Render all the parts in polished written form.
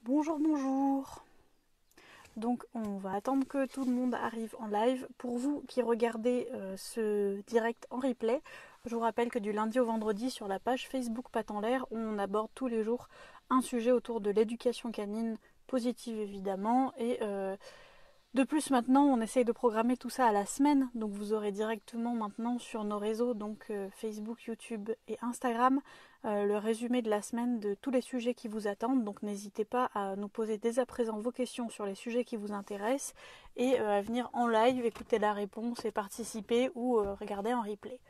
Bonjour, bonjour. Donc on va attendre que tout le monde arrive en live. Pour vous qui regardez ce direct en replay, je vous rappelle que du lundi au vendredi sur la page Facebook Pattes en l'air, on aborde tous les jours un sujet autour de l'éducation canine positive évidemment et de plus, maintenant, on essaye de programmer tout ça à la semaine, donc vous aurez directement maintenant sur nos réseaux, donc Facebook, YouTube et Instagram, le résumé de la semaine de tous les sujets qui vous attendent. Donc n'hésitez pas à nous poser dès à présent vos questions sur les sujets qui vous intéressent et à venir en live, écouter la réponse et participer ou regarder en replay.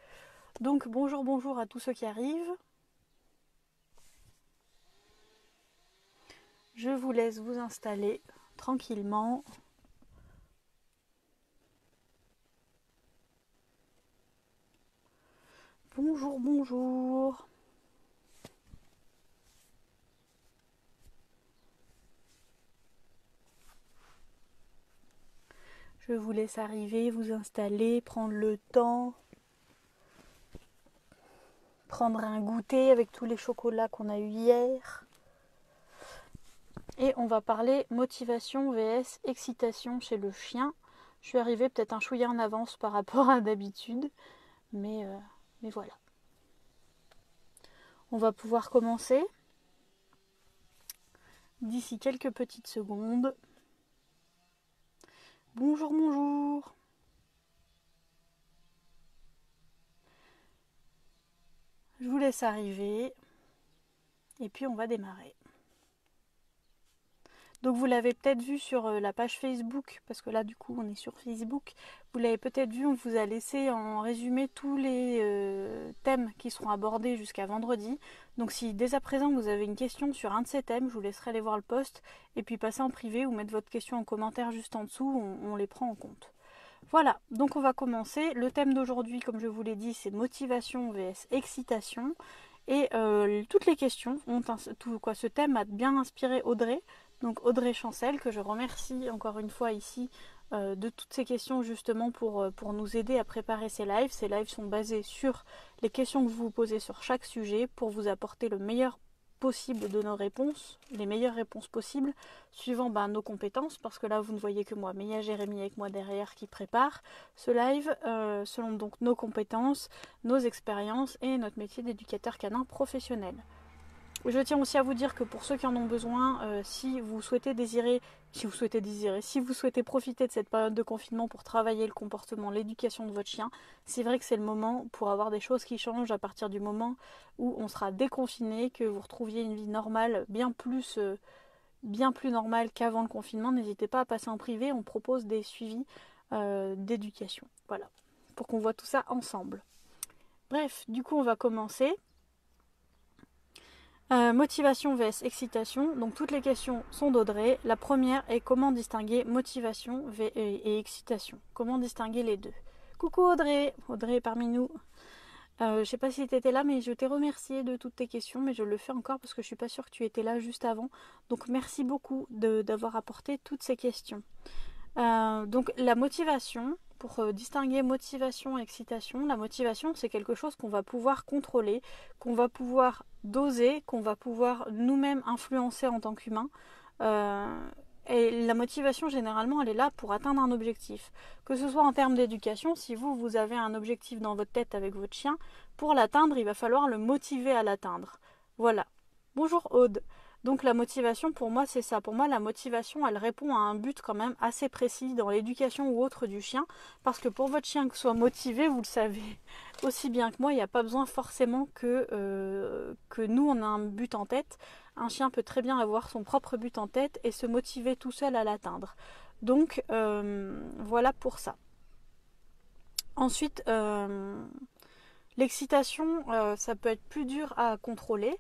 Donc bonjour, bonjour à tous ceux qui arrivent. Je vous laisse vous installer tranquillement. Bonjour, bonjour. Je vous laisse arriver, vous installer, prendre le temps, prendre un goûter avec tous les chocolats qu'on a eu hier. Et on va parler motivation vs excitation chez le chien. Je suis arrivée peut-être un chouïa en avance par rapport à d'habitude, mais voilà. On va pouvoir commencer d'ici quelques petites secondes. Bonjour, bonjour. Je vous laisse arriver et puis on va démarrer. Donc vous l'avez peut-être vu sur la page Facebook, parce que là du coup on est sur Facebook, vous l'avez peut-être vu, on vous a laissé en résumé tous les thèmes qui seront abordés jusqu'à vendredi. Donc si dès à présent vous avez une question sur un de ces thèmes, je vous laisserai aller voir le post et puis passer en privé ou mettre votre question en commentaire juste en dessous, on les prend en compte. Voilà, donc on va commencer. Le thème d'aujourd'hui, comme je vous l'ai dit, c'est motivation vs excitation. Et toutes les questions ce thème a bien inspiré Audrey, donc Audrey Chancel, que je remercie encore une fois ici de toutes ces questions justement pour nous aider à préparer ces lives. Ces lives sont basés sur les questions que vous vous posez sur chaque sujet pour vous apporter le meilleur possible de nos réponses, les meilleures réponses possibles, suivant nos compétences, parce que là vous ne voyez que moi, mais il y a Jérémy avec moi derrière qui prépare ce live, selon donc nos compétences, nos expériences et notre métier d'éducateur canin professionnel. Je tiens aussi à vous dire que pour ceux qui en ont besoin, si vous souhaitez profiter de cette période de confinement pour travailler le comportement, l'éducation de votre chien, c'est vrai que c'est le moment pour avoir des choses qui changent à partir du moment où on sera déconfiné, que vous retrouviez une vie normale, bien plus normale qu'avant le confinement. N'hésitez pas à passer en privé, on propose des suivis d'éducation. Voilà, pour qu'on voit tout ça ensemble. Bref, du coup on va commencer. Motivation vs excitation. Donc toutes les questions sont d'Audrey. La première est comment distinguer motivation et excitation. Comment distinguer les deux. Coucou Audrey. Audrey est parmi nous. Je ne sais pas si tu étais là, mais je t'ai remercié de toutes tes questions, mais je le fais encore parce que je ne suis pas sûre que tu étais là juste avant. Donc merci beaucoup d'avoir apporté toutes ces questions. Donc la motivation, pour distinguer motivation et excitation, la motivation c'est quelque chose qu'on va pouvoir contrôler, qu'on va pouvoir doser, qu'on va pouvoir nous-mêmes influencer en tant qu'humain. Et la motivation généralement elle est là pour atteindre un objectif. Que ce soit en termes d'éducation, si vous avez un objectif dans votre tête avec votre chien, pour l'atteindre il va falloir le motiver à l'atteindre. Voilà. Bonjour Aude. Donc la motivation, pour moi, c'est ça. Pour moi, la motivation, elle répond à un but quand même assez précis dans l'éducation ou autre du chien. Parce que pour votre chien que soit motivé, vous le savez aussi bien que moi, il n'y a pas besoin forcément que nous, on a un but en tête. Un chien peut très bien avoir son propre but en tête et se motiver tout seul à l'atteindre. Donc, voilà pour ça. Ensuite, l'excitation, ça peut être plus dur à contrôler,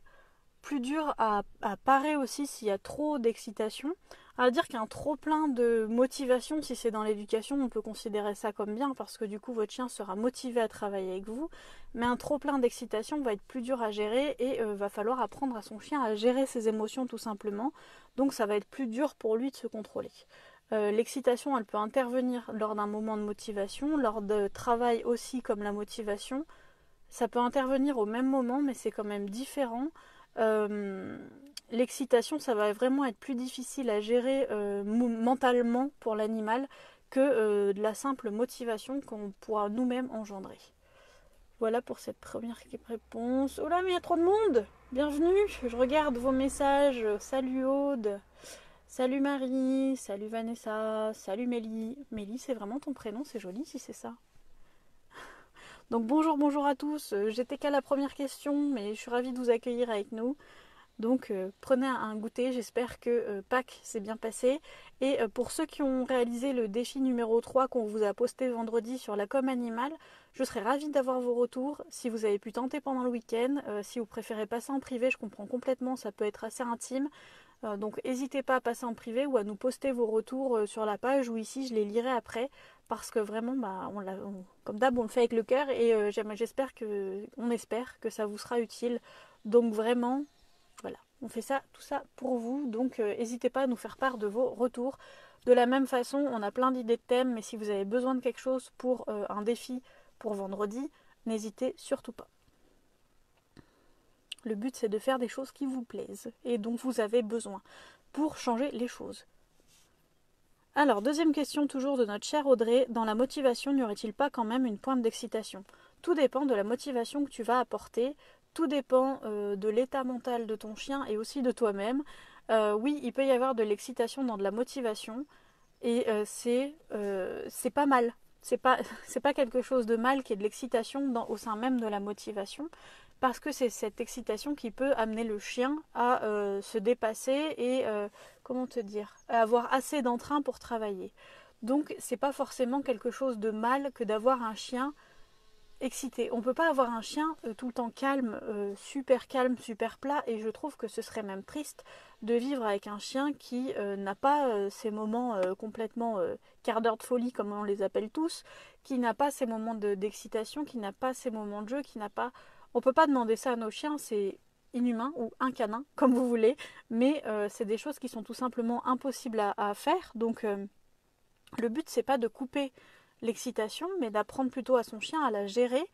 plus dur à parer aussi s'il y a trop d'excitation. À dire qu'un trop plein de motivation, si c'est dans l'éducation, on peut considérer ça comme bien parce que du coup votre chien sera motivé à travailler avec vous. Mais un trop plein d'excitation va être plus dur à gérer et va falloir apprendre à son chien à gérer ses émotions tout simplement. Donc ça va être plus dur pour lui de se contrôler. L'excitation, elle peut intervenir lors d'un moment de motivation, lors de travail aussi comme la motivation. Ça peut intervenir au même moment, mais c'est quand même différent. Euh, l'excitation, ça va vraiment être plus difficile à gérer mentalement pour l'animal que de la simple motivation qu'on pourra nous-mêmes engendrer. Voilà pour cette première réponse. Oh là, mais il y a trop de monde! Bienvenue, je regarde vos messages. Salut Aude, salut Marie, salut Vanessa, salut Mélie. Mélie, c'est vraiment ton prénom, c'est joli si c'est ça. Donc bonjour à tous. J'étais qu'à la première question, mais je suis ravie de vous accueillir avec nous. Donc prenez un goûter, j'espère que Pâques s'est bien passé. Et pour ceux qui ont réalisé le défi numéro 3 qu'on vous a posté vendredi sur la com animale, je serais ravie d'avoir vos retours. Si vous avez pu tenter pendant le week-end, si vous préférez passer en privé, je comprends complètement, ça peut être assez intime. Donc n'hésitez pas à passer en privé ou à nous poster vos retours sur la page ou ici, je les lirai après. Parce que vraiment, comme d'hab, on le fait avec le cœur et on espère que ça vous sera utile. Donc vraiment, voilà, on fait ça, tout ça pour vous, donc n'hésitez pas à nous faire part de vos retours. De la même façon, on a plein d'idées de thèmes, mais si vous avez besoin de quelque chose pour un défi pour vendredi, n'hésitez surtout pas. Le but, c'est de faire des choses qui vous plaisent et dont vous avez besoin pour changer les choses. Alors, deuxième question toujours de notre chère Audrey. Dans la motivation, n'y aurait-il pas quand même une pointe d'excitation? Tout dépend de la motivation que tu vas apporter. Tout dépend de l'état mental de ton chien et aussi de toi-même. Oui, il peut y avoir de l'excitation dans de la motivation et c'est pas mal. C'est pas quelque chose de mal qui est de l'excitation au sein même de la motivation parce que c'est cette excitation qui peut amener le chien à se dépasser et comment te dire, à avoir assez d'entrain pour travailler. Donc c'est pas forcément quelque chose de mal que d'avoir un chien excité. On peut pas avoir un chien tout le temps calme, super plat, et je trouve que ce serait même triste de vivre avec un chien qui n'a pas ces moments complètement quart d'heure de folie comme on les appelle tous, qui n'a pas ces moments d'excitation, qui n'a pas ces moments de jeu, qui n'a pas... On peut pas demander ça à nos chiens, c'est inhumain ou un canin, comme vous voulez, mais c'est des choses qui sont tout simplement impossibles à faire, donc le but c'est pas de couper l'excitation, mais d'apprendre plutôt à son chien à la gérer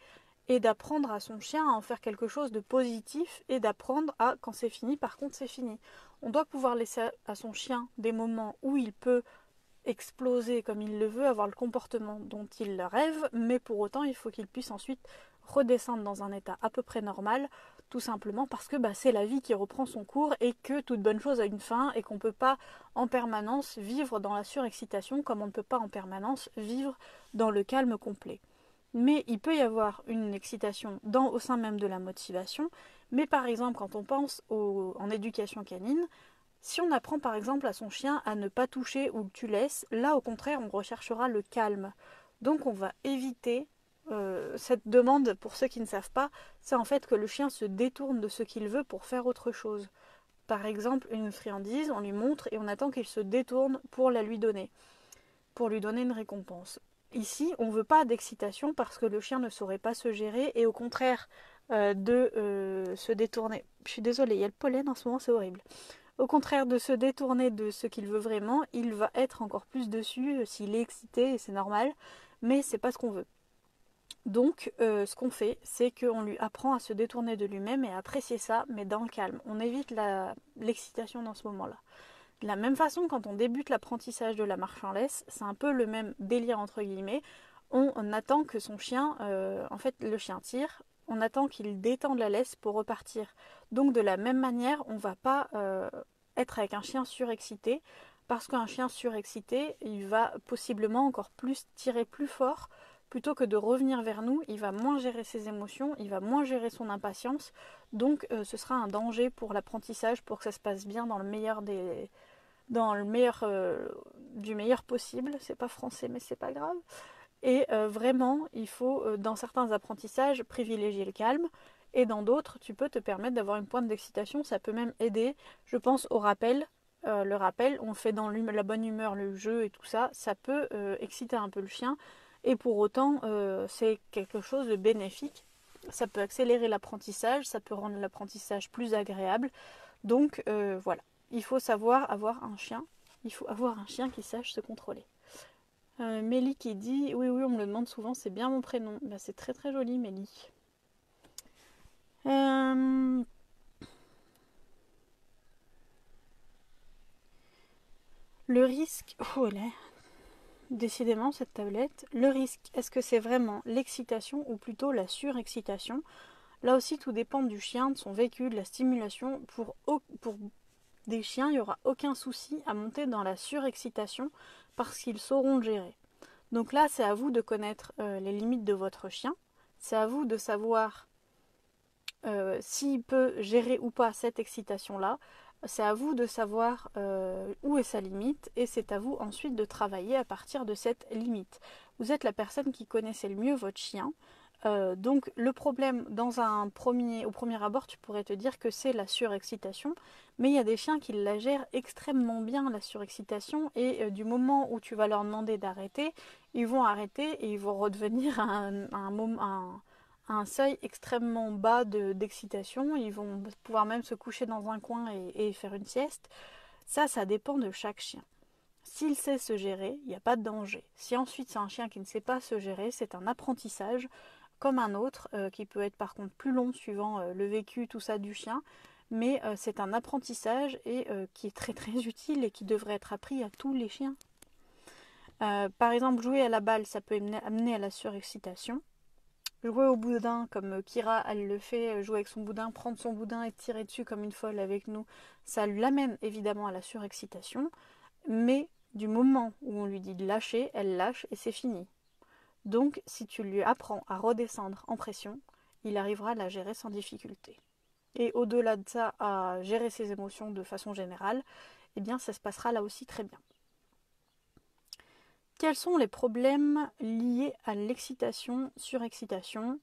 et d'apprendre à son chien à en faire quelque chose de positif et d'apprendre à, quand c'est fini, par contre c'est fini. On doit pouvoir laisser à son chien des moments où il peut exploser comme il le veut, avoir le comportement dont il rêve, mais pour autant il faut qu'il puisse ensuite redescendre dans un état à peu près normal, tout simplement parce que c'est la vie qui reprend son cours et que toute bonne chose a une fin et qu'on ne peut pas en permanence vivre dans la surexcitation comme on ne peut pas en permanence vivre dans le calme complet. Mais il peut y avoir une excitation au sein même de la motivation, mais par exemple quand on pense en éducation canine, si on apprend par exemple à son chien à ne pas toucher ou que tu laisses, là au contraire on recherchera le calme. Donc on va éviter cette demande, pour ceux qui ne savent pas, c'est en fait que le chien se détourne de ce qu'il veut pour faire autre chose. Par exemple, une friandise, on lui montre et on attend qu'il se détourne pour la lui donner une récompense. Ici, on ne veut pas d'excitation parce que le chien ne saurait pas se gérer et au contraire de se détourner. Je suis désolée, il y a le pollen en ce moment, c'est horrible. Au contraire de se détourner de ce qu'il veut vraiment, il va être encore plus dessus s'il est excité et c'est normal, mais c'est pas ce qu'on veut. Donc, ce qu'on fait, c'est qu'on lui apprend à se détourner de lui-même et à apprécier ça, mais dans le calme. On évite l'excitation dans ce moment-là. De la même façon, quand on débute l'apprentissage de la marche en laisse, c'est un peu le même délire entre guillemets. On attend que son chien, en fait, le chien tire, on attend qu'il détende la laisse pour repartir. Donc, de la même manière, on ne va pas être avec un chien surexcité, parce qu'un chien surexcité, il va possiblement encore plus tirer plus fort. Plutôt que de revenir vers nous, il va moins gérer ses émotions, il va moins gérer son impatience. Donc ce sera un danger pour l'apprentissage, pour que ça se passe bien dans le meilleur du meilleur possible. C'est pas français mais c'est pas grave. Et vraiment, il faut dans certains apprentissages privilégier le calme. Et dans d'autres, tu peux te permettre d'avoir une pointe d'excitation. Ça peut même aider. Je pense au rappel. Le rappel, on le fait dans la bonne humeur, le jeu et tout ça. Ça peut exciter un peu le chien. Et pour autant, c'est quelque chose de bénéfique. Ça peut accélérer l'apprentissage, ça peut rendre l'apprentissage plus agréable. Donc voilà, il faut savoir avoir un chien. Il faut avoir un chien qui sache se contrôler. Mélie qui dit, oui, on me le demande souvent, c'est bien mon prénom. C'est très très joli, Mélie. Le risque, oh elle est, décidément cette tablette, le risque, est-ce que c'est vraiment l'excitation ou plutôt la surexcitation? Là aussi tout dépend du chien, de son vécu, de la stimulation. Pour des chiens, il n'y aura aucun souci à monter dans la surexcitation parce qu'ils sauront le gérer. Donc là, c'est à vous de connaître les limites de votre chien. C'est à vous de savoir s'il peut gérer ou pas cette excitation-là. C'est à vous de savoir où est sa limite et c'est à vous ensuite de travailler à partir de cette limite. Vous êtes la personne qui connaissait le mieux votre chien. Donc le problème au premier abord, tu pourrais te dire que c'est la surexcitation, mais il y a des chiens qui la gèrent extrêmement bien la surexcitation et du moment où tu vas leur demander d'arrêter, ils vont arrêter et ils vont redevenir à un seuil extrêmement bas d'excitation. Ils vont pouvoir même se coucher dans un coin et faire une sieste. Ça dépend de chaque chien. S'il sait se gérer, il n'y a pas de danger. Si ensuite c'est un chien qui ne sait pas se gérer, c'est un apprentissage comme un autre, qui peut être par contre plus long suivant le vécu, tout ça du chien, mais c'est un apprentissage et qui est très très utile et qui devrait être appris à tous les chiens. Par exemple, jouer à la balle, ça peut amener à la surexcitation. Jouer au boudin, comme Kira, elle le fait, jouer avec son boudin, prendre son boudin et tirer dessus comme une folle avec nous, ça l'amène évidemment à la surexcitation, mais du moment où on lui dit de lâcher, elle lâche et c'est fini. Donc, si tu lui apprends à redescendre en pression, il arrivera à la gérer sans difficulté. Et au-delà de ça, à gérer ses émotions de façon générale, eh bien, ça se passera là aussi très bien. Quels sont les problèmes liés à l'excitation, surexcitation?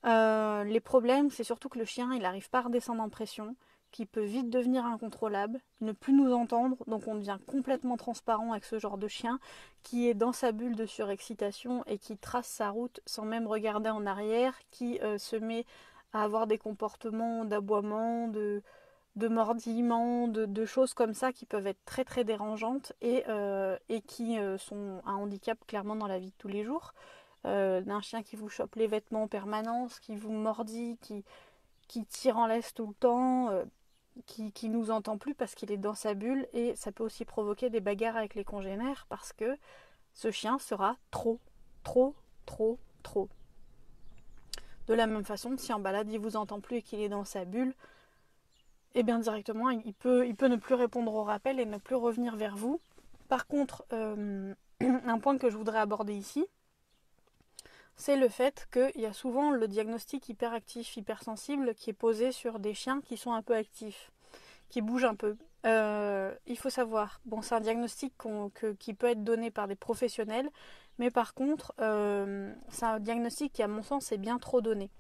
Les problèmes, c'est surtout que le chien, il n'arrive pas à redescendre en pression, qui peut vite devenir incontrôlable, ne plus nous entendre, donc on devient complètement transparent avec ce genre de chien qui est dans sa bulle de surexcitation et qui trace sa route sans même regarder en arrière, qui se met à avoir des comportements d'aboiement, de mordillement, de choses comme ça qui peuvent être très très dérangeantes et qui sont un handicap clairement dans la vie de tous les jours. D'un chien qui vous chope les vêtements en permanence, qui vous mordit, qui tire en laisse tout le temps, qui nous entend plus parce qu'il est dans sa bulle, et ça peut aussi provoquer des bagarres avec les congénères parce que ce chien sera trop. De la même façon, si en balade il vous entend plus et qu'il est dans sa bulle, et bien directement il peut ne plus répondre au rappel et ne plus revenir vers vous. Par contre, un point que je voudrais aborder ici, c'est le fait qu'il y a souvent le diagnostic hyperactif, hypersensible qui est posé sur des chiens qui sont un peu actifs, qui bougent un peu. Il faut savoir, bon, c'est un diagnostic qui peut être donné par des professionnels, mais par contre, c'est un diagnostic qui, à mon sens, est bien trop donné.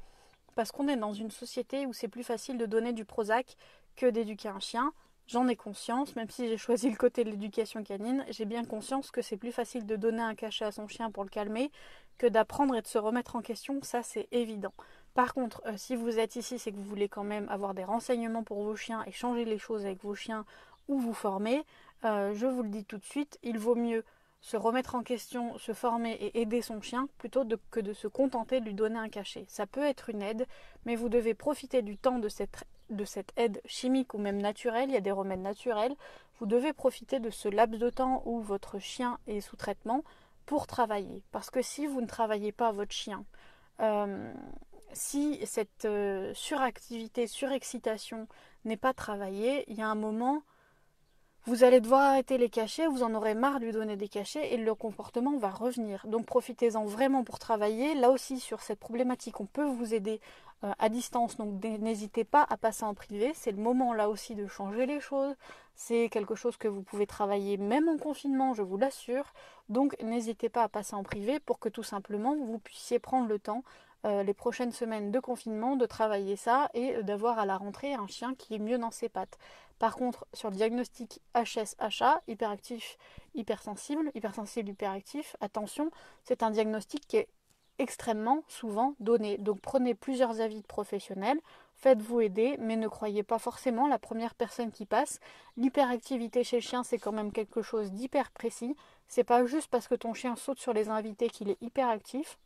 Parce qu'on est dans une société où c'est plus facile de donner du Prozac que d'éduquer un chien. J'en ai conscience, même si j'ai choisi le côté de l'éducation canine, j'ai bien conscience que c'est plus facile de donner un cachet à son chien pour le calmer que d'apprendre et de se remettre en question, ça c'est évident. Par contre, si vous êtes ici, c'est que vous voulez quand même avoir des renseignements pour vos chiens et changer les choses avec vos chiens ou vous former, je vous le dis tout de suite, il vaut mieux se remettre en question, se former et aider son chien plutôt que de se contenter de lui donner un cachet. Ça peut être une aide, mais vous devez profiter du temps de cette aide chimique ou même naturelle. Il y a des remèdes naturels. Vous devez profiter de ce laps de temps où votre chien est sous traitement pour travailler. Parce que si vous ne travaillez pas votre chien, si cette suractivité, surexcitation n'est pas travaillée, il y a un moment, vous allez devoir arrêter les cachets, vous en aurez marre de lui donner des cachets et le comportement va revenir. Donc profitez-en vraiment pour travailler. Là aussi, sur cette problématique, on peut vous aider à distance, donc n'hésitez pas à passer en privé. C'est le moment là aussi de changer les choses. C'est quelque chose que vous pouvez travailler même en confinement, je vous l'assure. Donc n'hésitez pas à passer en privé pour que tout simplement vous puissiez prendre le temps les prochaines semaines de confinement de travailler ça et d'avoir à la rentrée un chien qui est mieux dans ses pattes. Par contre, sur le diagnostic HS-HA, hyperactif, hypersensible, hyperactif, attention, c'est un diagnostic qui est extrêmement souvent donné. Donc prenez plusieurs avis de professionnels, faites-vous aider, mais ne croyez pas forcément la première personne qui passe. L'hyperactivité chez le chien, c'est quand même quelque chose d'hyper précis. C'est pas juste parce que ton chien saute sur les invités qu'il est hyperactif.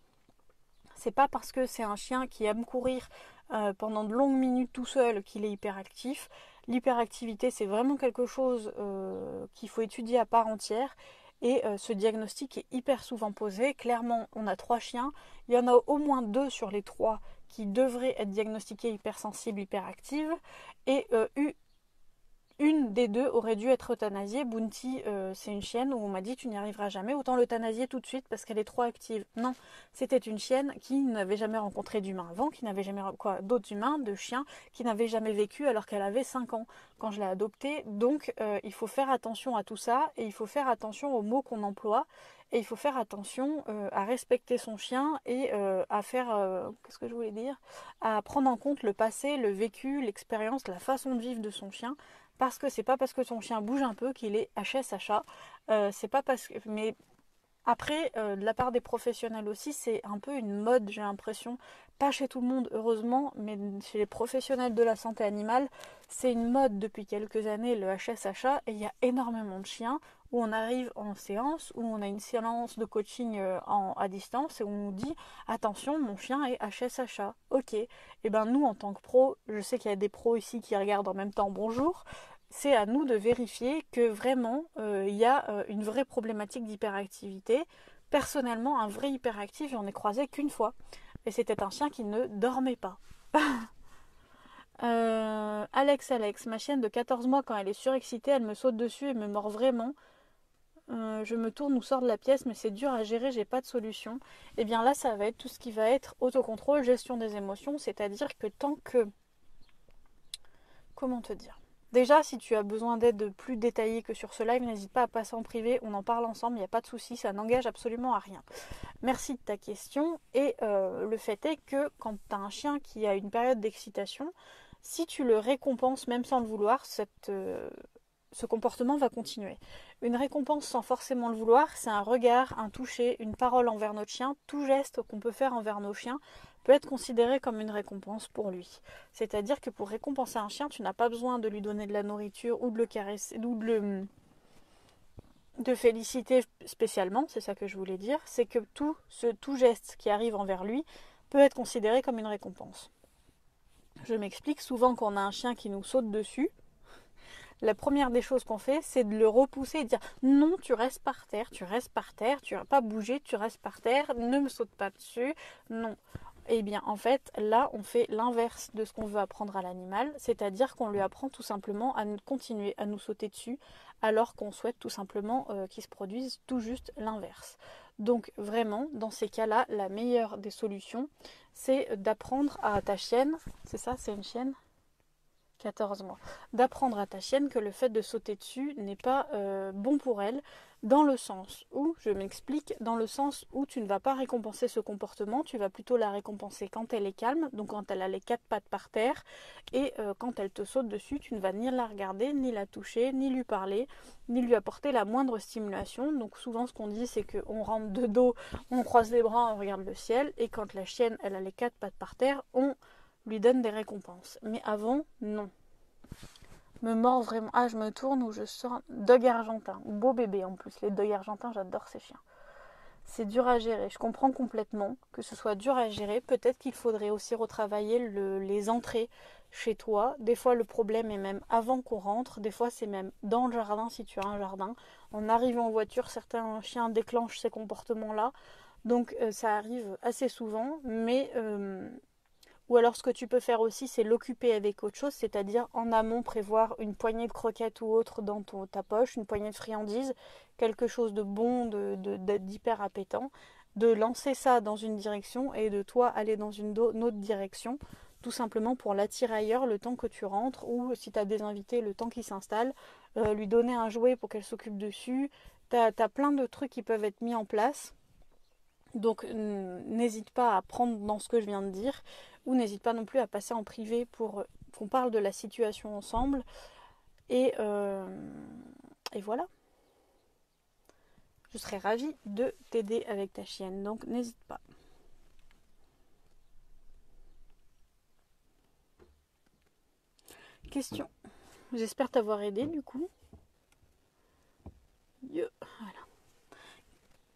C'est pas parce que c'est un chien qui aime courir pendant de longues minutes tout seul qu'il est hyperactif. L'hyperactivité, c'est vraiment quelque chose qu'il faut étudier à part entière. Et ce diagnostic est hyper souvent posé. Clairement, on a 3 chiens. Il y en a au moins 2 sur les 3 qui devraient être diagnostiqués hypersensibles, hyperactives. Et une des 2 aurait dû être euthanasiée. Bounty, c'est une chienne où on m'a dit tu n'y arriveras jamais, autant l'euthanasier tout de suite parce qu'elle est trop active. Non, c'était une chienne qui n'avait jamais rencontré d'humain avant, qui n'avait jamais d'autres humains, de chiens, qui n'avait jamais vécu alors qu'elle avait 5 ans quand je l'ai adoptée. Donc il faut faire attention à tout ça et il faut faire attention aux mots qu'on emploie. Et il faut faire attention à respecter son chien et à faire, qu'est-ce que je voulais dire, à prendre en compte le passé, le vécu, l'expérience, la façon de vivre de son chien. Parce que c'est pas parce que ton chien bouge un peu qu'il est HS-HA. C'est pas parce que. Mais après, de la part des professionnels aussi, c'est un peu une mode, j'ai l'impression. Pas chez tout le monde, heureusement, mais chez les professionnels de la santé animale, c'est une mode depuis quelques années, le HS-HA, et il y a énormément de chiens où on arrive en séance, où on a une séance de coaching à distance, et où on nous dit attention, mon chien est HS-HA. Ok, et ben nous, en tant que pros, je sais qu'il y a des pros ici qui regardent en même temps, bonjour. C'est à nous de vérifier que vraiment il y a une vraie problématique d'hyperactivité. Personnellement, un vrai hyperactif, j'en ai croisé qu'une fois. Et c'était un chien qui ne dormait pas. Alex, ma chienne de 14 mois, quand elle est surexcitée, elle me saute dessus et me mord vraiment. Je me tourne ou sors de la pièce, mais c'est dur à gérer, j'ai pas de solution. Et bien là, ça va être tout ce qui va être autocontrôle, gestion des émotions, c'est-à-dire que tant que... Comment te dire? Déjà, si tu as besoin d'aide plus détaillée que sur ce live, n'hésite pas à passer en privé, on en parle ensemble, il n'y a pas de souci, ça n'engage absolument à rien. Merci de ta question. Et le fait est que quand tu as un chien qui a une période d'excitation, si tu le récompenses même sans le vouloir, ce comportement va continuer. Une récompense sans forcément le vouloir, c'est un regard, un toucher, une parole envers notre chien. Tout geste qu'on peut faire envers nos chiens peut être considéré comme une récompense pour lui. C'est-à-dire que pour récompenser un chien, tu n'as pas besoin de lui donner de la nourriture ou de le caresser, ou de féliciter spécialement, c'est ça que je voulais dire, c'est que tout geste qui arrive envers lui peut être considéré comme une récompense. Je m'explique, souvent quand on a un chien qui nous saute dessus, la première des choses qu'on fait, c'est de le repousser et de dire non, tu restes par terre, tu vas pas bouger, tu restes par terre, ne me saute pas dessus, non. Eh bien, en fait, là, on fait l'inverse de ce qu'on veut apprendre à l'animal, c'est-à-dire qu'on lui apprend tout simplement à continuer à nous sauter dessus, alors qu'on souhaite tout simplement qu'il se produise tout juste l'inverse. Donc, vraiment, dans ces cas-là, la meilleure des solutions, c'est d'apprendre à ta chienne, c'est ça, c'est une chienne ? 14 mois. D'apprendre à ta chienne que le fait de sauter dessus n'est pas bon pour elle, dans le sens où, je m'explique, dans le sens où tu ne vas pas récompenser ce comportement, tu vas plutôt la récompenser quand elle est calme, donc quand elle a les 4 pattes par terre, et quand elle te saute dessus, tu ne vas ni la regarder, ni la toucher, ni lui parler, ni lui apporter la moindre stimulation. Donc souvent ce qu'on dit, c'est qu'on rentre de dos, on croise les bras, on regarde le ciel, et quand la chienne, elle a les 4 pattes par terre, on lui donne des récompenses. Mais avant, non. Me mord vraiment. Ah, je me tourne ou je sors. Dog argentin. Beau bébé en plus. Les dogs argentins, j'adore ces chiens. C'est dur à gérer. Je comprends complètement que ce soit dur à gérer. Peut-être qu'il faudrait aussi retravailler les entrées chez toi. Des fois, le problème est même avant qu'on rentre. Des fois, c'est même dans le jardin si tu as un jardin. En arrivant en voiture, certains chiens déclenchent ces comportements-là. Donc, ça arrive assez souvent. Mais ou alors ce que tu peux faire aussi, c'est l'occuper avec autre chose, c'est-à-dire en amont prévoir une poignée de croquettes ou autre dans ta poche, une poignée de friandises, quelque chose de bon, d'hyper appétant, de lancer ça dans une direction et de toi aller dans une autre direction, tout simplement pour l'attirer ailleurs le temps que tu rentres, ou si tu as des invités, le temps qu'ils s'installent, lui donner un jouet pour qu'elle s'occupe dessus. Tu as plein de trucs qui peuvent être mis en place. Donc n'hésite pas à prendre dans ce que je viens de dire, ou n'hésite pas non plus à passer en privé pour qu'on parle de la situation ensemble. Et voilà. Je serais ravie de t'aider avec ta chienne, donc n'hésite pas. Question. J'espère t'avoir aidé du coup. Voilà.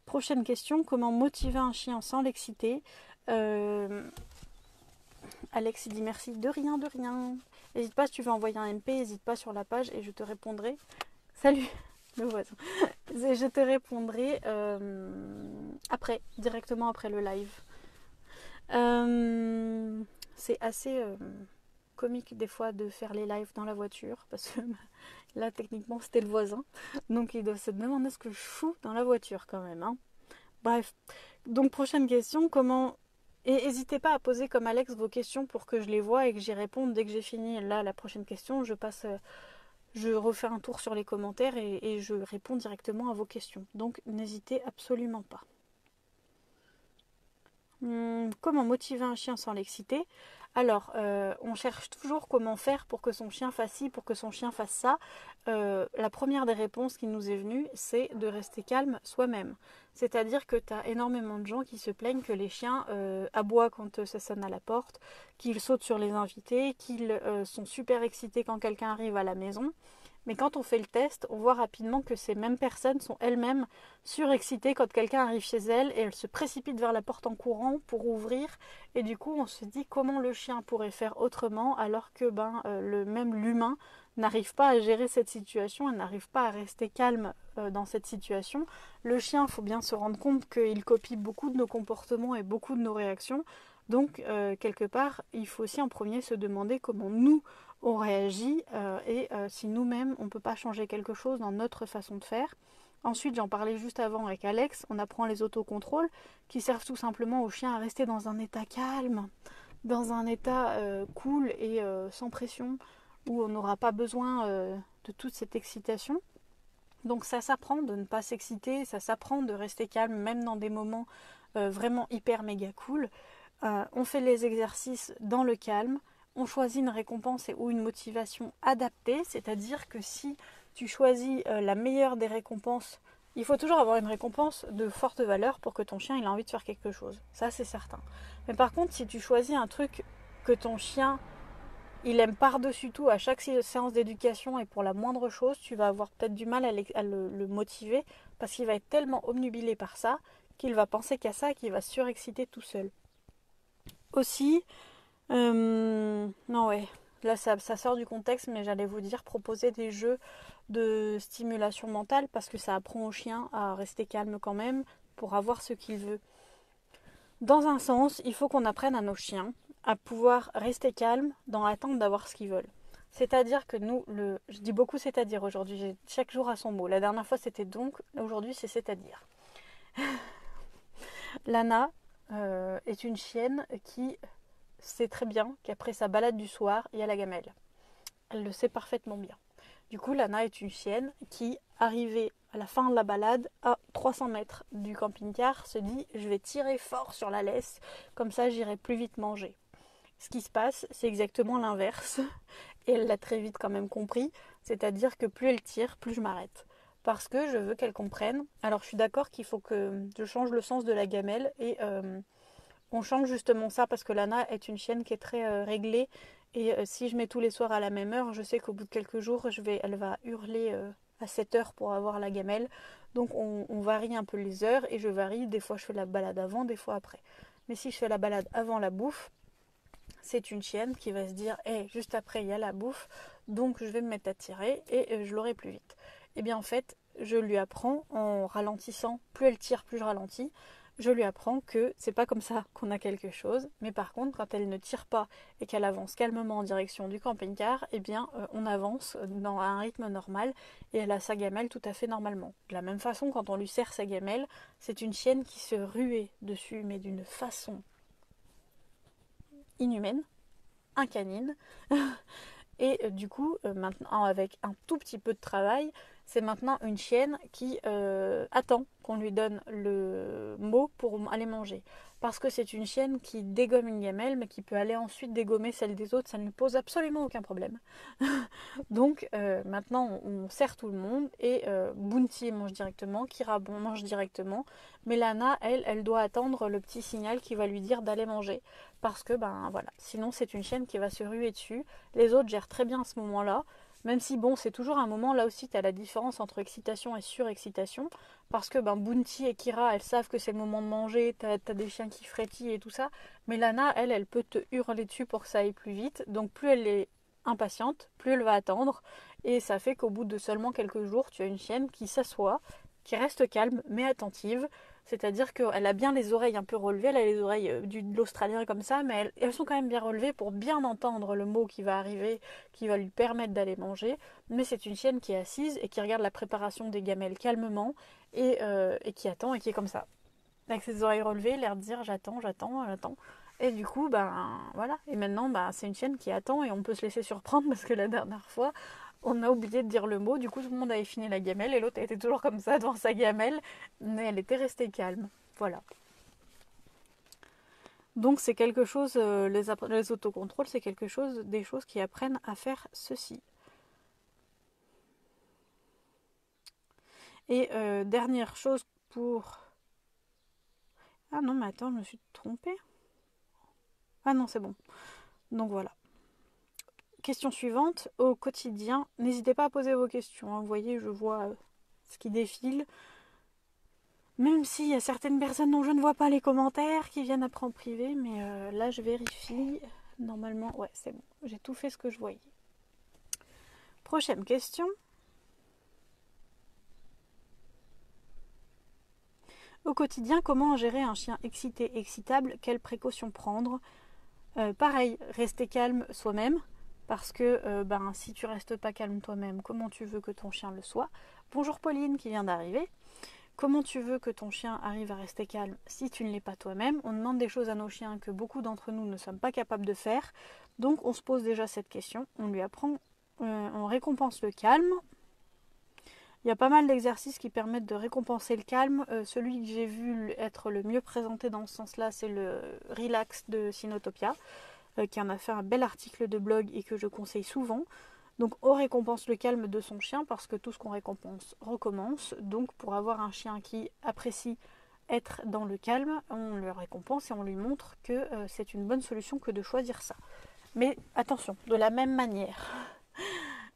Prochaine question, comment motiver un chien sans l'exciter? Alex dit merci, de rien, de rien. N'hésite pas si tu veux envoyer un MP, n'hésite pas sur la page et je te répondrai. Salut le voisin. Je te répondrai après, directement après le live. C'est assez comique des fois de faire les lives dans la voiture parce que là techniquement c'était le voisin, donc il doit se demander ce que je fous dans la voiture quand même, hein. Bref, donc prochaine question, comment... Et n'hésitez pas à poser comme Alex vos questions pour que je les vois et que j'y réponde dès que j'ai fini. Là, la prochaine question, je refais un tour sur les commentaires et je réponds directement à vos questions. Donc n'hésitez absolument pas. Comment motiver un chien sans l'exciter? Alors, on cherche toujours comment faire pour que son chien fasse ci, pour que son chien fasse ça. La première des réponses qui nous est venue, c'est de rester calme soi-même. C'est-à-dire que tu as énormément de gens qui se plaignent que les chiens aboient quand ça sonne à la porte, qu'ils sautent sur les invités, qu'ils sont super excités quand quelqu'un arrive à la maison. Mais quand on fait le test, on voit rapidement que ces mêmes personnes sont elles-mêmes surexcitées quand quelqu'un arrive chez elles et elles se précipitent vers la porte en courant pour ouvrir. Et du coup, on se dit comment le chien pourrait faire autrement alors que l'humain n'arrive pas à gérer cette situation et n'arrive pas à rester calme dans cette situation. Le chien, il faut bien se rendre compte qu'il copie beaucoup de nos comportements et beaucoup de nos réactions. Donc, quelque part, il faut aussi en premier se demander comment nous, on réagit et si nous-mêmes on ne peut pas changer quelque chose dans notre façon de faire. Ensuite, j'en parlais juste avant avec Alex, on apprend les autocontrôles qui servent tout simplement aux chiens à rester dans un état calme, dans un état cool et sans pression, où on n'aura pas besoin de toute cette excitation. Donc ça s'apprend de ne pas s'exciter, ça s'apprend de rester calme même dans des moments vraiment hyper méga cool. On fait les exercices dans le calme. On choisit une récompense ou une motivation adaptée, c'est-à-dire que si tu choisis la meilleure des récompenses, il faut toujours avoir une récompense de forte valeur pour que ton chien ait envie de faire quelque chose. Ça, c'est certain. Mais par contre, si tu choisis un truc que ton chien il aime par-dessus tout à chaque séance d'éducation et pour la moindre chose, tu vas avoir peut-être du mal à le motiver parce qu'il va être tellement obnubilé par ça qu'il va penser qu'à ça et qu'il va surexciter tout seul. Aussi, non ouais, là ça sort du contexte, mais j'allais vous dire proposer des jeux de stimulation mentale parce que ça apprend au chien à rester calme quand même pour avoir ce qu'il veut. Dans un sens, il faut qu'on apprenne à nos chiens à pouvoir rester calme dans l'attente d'avoir ce qu'ils veulent. C'est-à-dire que nous, je dis beaucoup c'est-à-dire aujourd'hui, chaque jour a son mot. La dernière fois c'était donc, aujourd'hui c'est c'est-à-dire. Lana est une chienne qui sait très bien qu'après sa balade du soir, il y a la gamelle. Elle le sait parfaitement bien. Du coup, Lana est une chienne qui, arrivée à la fin de la balade, à 300 mètres du camping-car, se dit « je vais tirer fort sur la laisse, comme ça j'irai plus vite manger ». Ce qui se passe, c'est exactement l'inverse. Et elle l'a très vite quand même compris. C'est-à-dire que plus elle tire, plus je m'arrête. Parce que je veux qu'elle comprenne. Alors je suis d'accord qu'il faut que je change le sens de la gamelle. Et on change justement ça parce que Lana est une chienne qui est très réglée. Et si je mets tous les soirs à la même heure, je sais qu'au bout de quelques jours, elle va hurler à 7 heures pour avoir la gamelle. Donc on varie un peu les heures. Et je varie. Des fois je fais la balade avant, des fois après. Mais si je fais la balade avant la bouffe, c'est une chienne qui va se dire hey, juste après il y a la bouffe, donc je vais me mettre à tirer et je l'aurai plus vite. Et bien en fait, je lui apprends en ralentissant, plus elle tire, plus je ralentis. Je lui apprends que c'est pas comme ça qu'on a quelque chose, mais par contre, quand elle ne tire pas et qu'elle avance calmement en direction du camping-car, eh bien on avance dans un rythme normal et elle a sa gamelle tout à fait normalement. De la même façon, quand on lui sert sa gamelle, c'est une chienne qui se ruait dessus, mais d'une façon inhumaine, incanine. Et du coup, maintenant, avec un tout petit peu de travail, c'est maintenant une chienne qui attend qu'on lui donne le mot pour aller manger. Parce que c'est une chienne qui dégomme une gamelle, mais qui peut aller ensuite dégommer celle des autres. Ça ne lui pose absolument aucun problème. Donc maintenant, on sert tout le monde. Et Bounty mange directement, Kira mange directement. Mais Lana, elle doit attendre le petit signal qui va lui dire d'aller manger. Parce que, voilà, sinon c'est une chienne qui va se ruer dessus. Les autres gèrent très bien à ce moment-là. Même si, bon, c'est toujours un moment, là aussi, tu as la différence entre excitation et surexcitation. Parce que Bounty et Kira, elles savent que c'est le moment de manger, tu as des chiens qui frétillent et tout ça. Mais Lana, elle peut te hurler dessus pour que ça aille plus vite. Donc plus elle est impatiente, plus elle va attendre. Et ça fait qu'au bout de seulement quelques jours, tu as une chienne qui s'assoit, qui reste calme mais attentive. C'est-à-dire qu'elle a bien les oreilles un peu relevées, elle a les oreilles de l'Australien comme ça, mais elles sont quand même bien relevées pour bien entendre le mot qui va arriver, qui va lui permettre d'aller manger. Mais c'est une chienne qui est assise et qui regarde la préparation des gamelles calmement et qui attend et qui est comme ça. Avec ses oreilles relevées, l'air de dire j'attends, j'attends, j'attends. Et du coup, ben voilà. Et maintenant, ben, c'est une chienne qui attend et on peut se laisser surprendre parce que la dernière fois, on a oublié de dire le mot. Du coup, tout le monde avait fini la gamelle et l'autre était toujours comme ça devant sa gamelle, mais elle était restée calme. Voilà. Donc c'est quelque chose, les autocontrôles, c'est quelque chose, des choses qui apprennent à faire ceci. Et dernière chose pour... Ah non, mais attends, je me suis trompée. Ah non, c'est bon. Donc voilà. Question suivante. Au quotidien, n'hésitez pas à poser vos questions. Hein. Vous voyez, je vois ce qui défile. Même s'il y a certaines personnes dont je ne vois pas les commentaires qui viennent après en privé, mais là je vérifie. Normalement, ouais, c'est bon. J'ai tout fait ce que je voyais. Prochaine question. Au quotidien, comment gérer un chien excité, excitable? Quelles précautions prendre? Pareil, rester calme soi-même. Parce que si tu restes pas calme toi-même, comment tu veux que ton chien le soit? Bonjour Pauline qui vient d'arriver. Comment tu veux que ton chien arrive à rester calme si tu ne l'es pas toi-même? On demande des choses à nos chiens que beaucoup d'entre nous ne sommes pas capables de faire. Donc on se pose déjà cette question, on lui apprend, on récompense le calme. Il y a pas mal d'exercices qui permettent de récompenser le calme. Celui que j'ai vu être le mieux présenté dans ce sens-là, c'est le Relax de Sinotopia, qui en a fait un bel article de blog et que je conseille souvent. Donc on récompense le calme de son chien parce que tout ce qu'on récompense recommence. Donc pour avoir un chien qui apprécie être dans le calme, on le récompense et on lui montre que c'est une bonne solution que de choisir ça. Mais attention, de la même manière,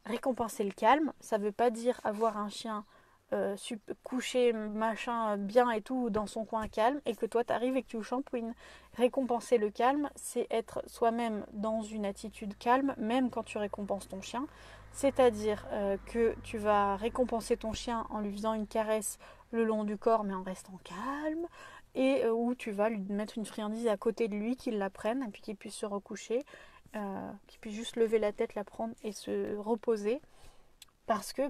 récompenser le calme, ça ne veut pas dire avoir un chien couché, machin, bien et tout, dans son coin calme, et que toi t'arrives et que tu le shampouines. Récompenser le calme, c'est être soi-même dans une attitude calme, même quand tu récompenses ton chien. C'est-à-dire que tu vas récompenser ton chien en lui faisant une caresse le long du corps, mais en restant calme, et où tu vas lui mettre une friandise à côté de lui, qu'il la prenne, et puis qu'il puisse se recoucher, qu'il puisse juste lever la tête, la prendre et se reposer. Parce que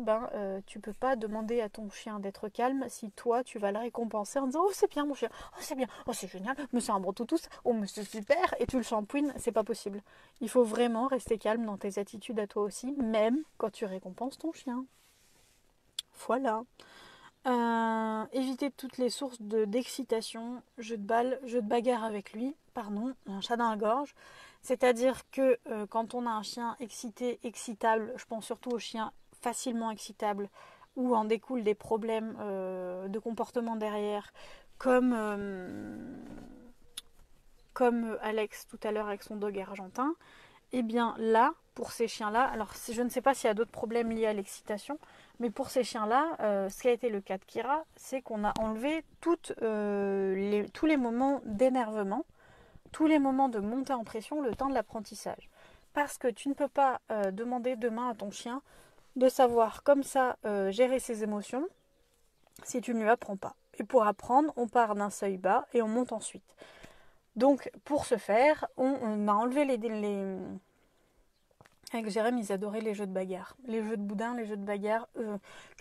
tu peux pas demander à ton chien d'être calme si toi tu vas le récompenser en disant oh c'est bien mon chien, oh c'est bien, oh c'est génial, mais c'est un bon toutous, oh mais c'est super, et tu le shampouines, c'est pas possible. Il faut vraiment rester calme dans tes attitudes à toi aussi, même quand tu récompenses ton chien. Voilà. Éviter toutes les sources d'excitation, jeu de balle, jeu de bagarre avec lui, pardon, un chat dans la gorge. C'est-à-dire que quand on a un chien excité, excitable, je pense surtout aux chiens facilement excitables, où en découlent des problèmes de comportement derrière, comme, comme Alex tout à l'heure avec son dog argentin. Et bien là, pour ces chiens-là, alors je ne sais pas s'il y a d'autres problèmes liés à l'excitation, mais pour ces chiens-là, ce qui a été le cas de Kira, c'est qu'on a enlevé tous les moments d'énervement, tous les moments de montée en pression, le temps de l'apprentissage. Parce que tu ne peux pas demander demain à ton chien de savoir comme ça gérer ses émotions si tu ne lui apprends pas. Et pour apprendre, on part d'un seuil bas et on monte ensuite. Donc pour ce faire, on a enlevé avec Jérém, ils adoraient les jeux de bagarre. Les jeux de boudin, les jeux de bagarre,